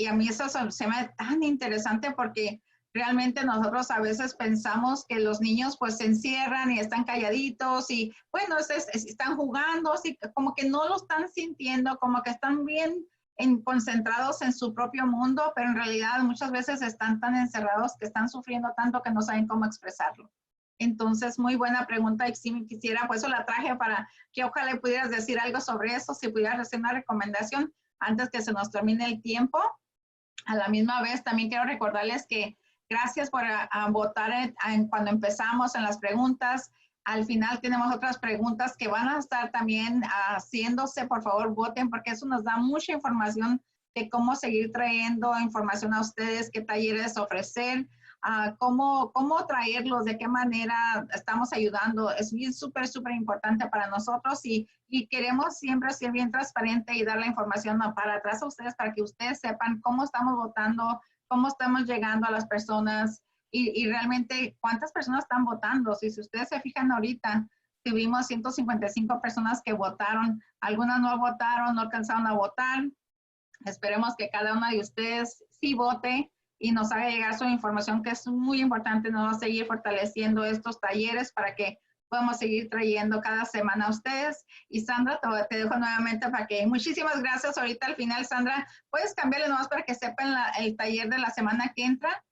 a mí eso se me hace tan interesante porque realmente nosotros a veces pensamos que los niños pues se encierran y están calladitos y bueno, están jugando, así como que no lo están sintiendo, como que están bien concentrados en su propio mundo, pero en realidad muchas veces están tan encerrados que están sufriendo tanto que no saben cómo expresarlo. Entonces, muy buena pregunta y si me quisiera, pues eso la traje para que ojalá pudieras decir algo sobre eso, si pudieras hacer una recomendación antes que se nos termine el tiempo. A la misma vez, también quiero recordarles que gracias por votar cuando empezamos en las preguntas. Al final tenemos otras preguntas que van a estar también haciéndose. Por favor, voten porque eso nos da mucha información de cómo seguir trayendo información a ustedes, qué talleres ofrecer, cómo traerlos, de qué manera estamos ayudando. Es bien súper importante para nosotros y queremos siempre ser bien transparente y dar la información para atrás a ustedes para que ustedes sepan cómo estamos votando, cómo estamos llegando a las personas y realmente cuántas personas están votando. Si ustedes se fijan ahorita, tuvimos 155 personas que votaron, algunas no votaron, no alcanzaron a votar. Esperemos que cada una de ustedes sí vote y nos haga llegar su información, que es muy importante. Nos va a seguir fortaleciendo estos talleres para que podamos seguir trayendo cada semana a ustedes. Y Sandra, te dejo nuevamente para que, muchísimas gracias. Ahorita al final, Sandra, puedes cambiarle nomás para que sepan el taller de la semana que entra.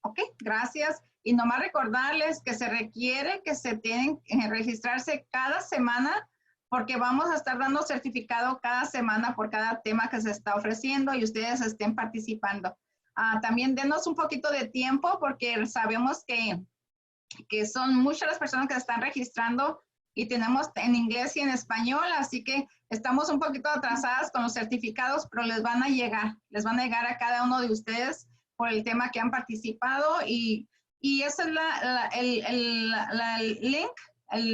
Ok, gracias. Y nomás recordarles que se requiere que se tienen que registrarse cada semana porque vamos a estar dando certificado cada semana por cada tema que se está ofreciendo y ustedes estén participando. También denos un poquito de tiempo porque sabemos que son muchas las personas que se están registrando y tenemos en inglés y en español, así que estamos un poquito atrasadas con los certificados, pero les van a llegar a cada uno de ustedes por el tema que han participado y ese es el link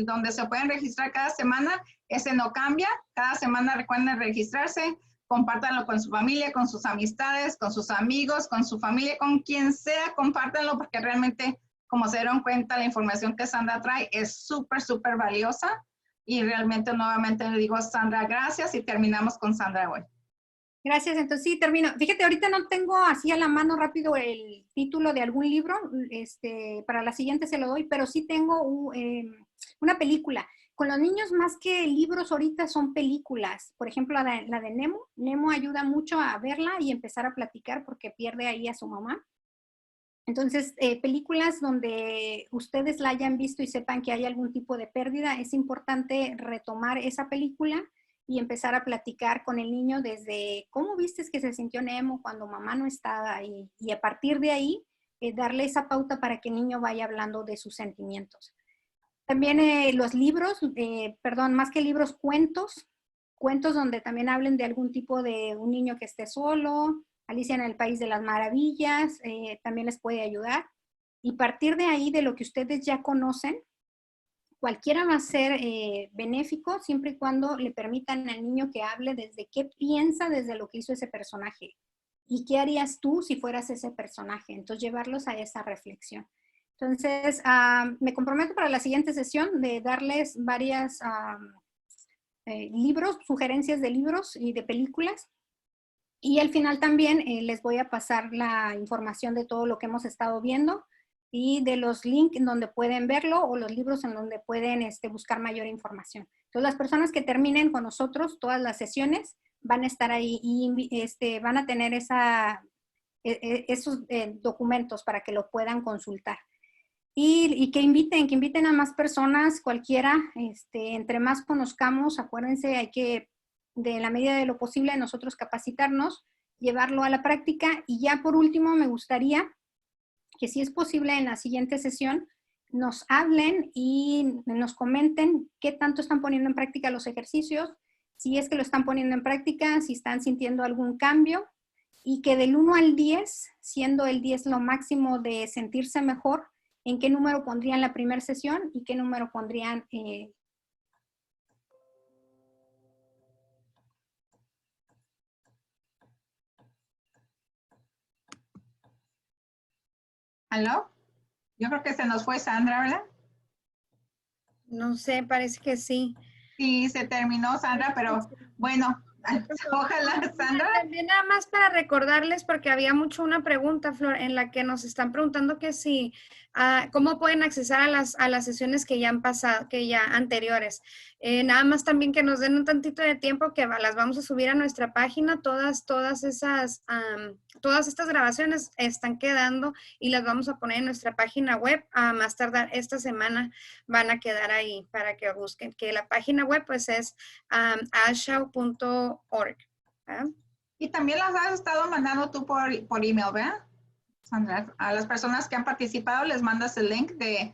donde se pueden registrar cada semana. Ese no cambia, cada semana recuerden registrarse, compártanlo con su familia, con sus amistades, con sus amigos, con su familia, con quien sea, compártanlo porque realmente, como se dieron cuenta, la información que Sandra trae es súper valiosa y realmente nuevamente le digo a Sandra gracias y terminamos con Sandra hoy. Gracias, entonces sí, termino. Fíjate, ahorita no tengo así a la mano rápido el título de algún libro, para la siguiente se lo doy, pero sí tengo una película. Con los niños más que libros ahorita son películas. Por ejemplo, la de Nemo. Nemo ayuda mucho a verla y empezar a platicar porque pierde ahí a su mamá. Entonces, películas donde ustedes la hayan visto y sepan que hay algún tipo de pérdida, es importante retomar esa película y empezar a platicar con el niño desde cómo viste que se sintió Nemo cuando mamá no estaba y a partir de ahí darle esa pauta para que el niño vaya hablando de sus sentimientos. También los libros, perdón, más que libros, cuentos donde también hablen de algún tipo de un niño que esté solo, Alicia en el País de las Maravillas, también les puede ayudar. Y partir de ahí, de lo que ustedes ya conocen, cualquiera va a ser benéfico siempre y cuando le permitan al niño que hable desde qué piensa desde lo que hizo ese personaje. ¿Y qué harías tú si fueras ese personaje? Entonces, llevarlos a esa reflexión. Entonces, me comprometo para la siguiente sesión de darles varias libros, sugerencias de libros y de películas. Y al final también les voy a pasar la información de todo lo que hemos estado viendo y de los links en donde pueden verlo o los libros en donde pueden buscar mayor información. Entonces, las personas que terminen con nosotros todas las sesiones van a estar ahí y van a tener esos documentos para que lo puedan consultar. Y que inviten a más personas, cualquiera, entre más conozcamos, acuérdense, hay que, de la medida de lo posible, nosotros capacitarnos, llevarlo a la práctica. Y ya por último, me gustaría que si es posible en la siguiente sesión, nos hablen y nos comenten qué tanto están poniendo en práctica los ejercicios, si es que lo están poniendo en práctica, si están sintiendo algún cambio, y que del 1 al 10, siendo el 10 lo máximo de sentirse mejor, ¿en qué número pondrían la primera sesión y qué número pondrían? ¿Aló? Yo creo que se nos fue Sandra, ¿verdad? No sé, parece que sí. Sí, se terminó Sandra, pero bueno, ojalá Sandra. También nada más para recordarles, porque había mucho una pregunta, Flor, en la que nos están preguntando que si, cómo pueden accesar a las sesiones que ya han pasado, que ya anteriores. Nada más también que nos den un tantito de tiempo que las vamos a subir a nuestra página. Todas estas grabaciones están quedando y las vamos a poner en nuestra página web. A más tardar esta semana van a quedar ahí para que busquen, que la página web pues es ashaw.org. Y también las has estado mandando tú por email, ¿verdad? Sandra, a las personas que han participado les mandas el link de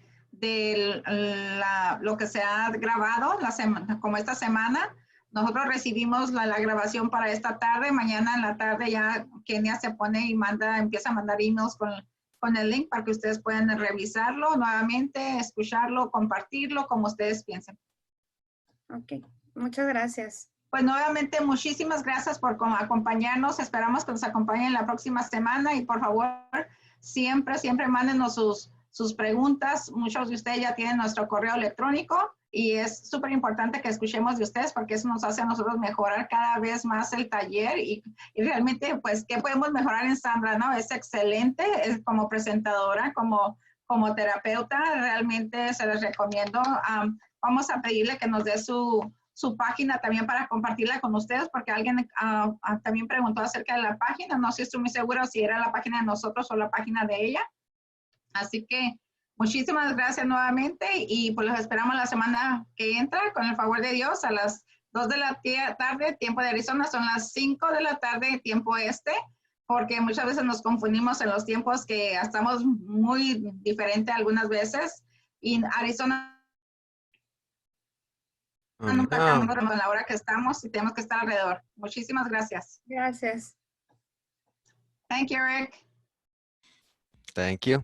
lo que se ha grabado como esta semana. Nosotros recibimos la grabación para esta tarde. Mañana en la tarde ya Kenia se pone y empieza a mandar emails con el link para que ustedes puedan revisarlo nuevamente, escucharlo, compartirlo, como ustedes piensen. Ok, muchas gracias. Pues nuevamente muchísimas gracias por acompañarnos. Esperamos que nos acompañen la próxima semana y por favor siempre mándenos sus preguntas. Muchos de ustedes ya tienen nuestro correo electrónico y es súper importante que escuchemos de ustedes porque eso nos hace a nosotros mejorar cada vez más el taller y realmente pues qué podemos mejorar en Sandra, ¿no? Es excelente como presentadora, como terapeuta, realmente se les recomiendo. Vamos a pedirle que nos dé su página también para compartirla con ustedes, porque alguien también preguntó acerca de la página. No sé si estoy muy segura si era la página de nosotros o la página de ella. Así que muchísimas gracias nuevamente y pues los esperamos la semana que entra, con el favor de Dios, a las 2 de la tarde, tiempo de Arizona, son las 5 de la tarde, tiempo este, porque muchas veces nos confundimos en los tiempos que estamos muy diferentes algunas veces. Y Arizona nunca cambiamos con la hora que estamos y tenemos que estar alrededor. Muchísimas gracias. Gracias. Thank you, Rick. Thank you.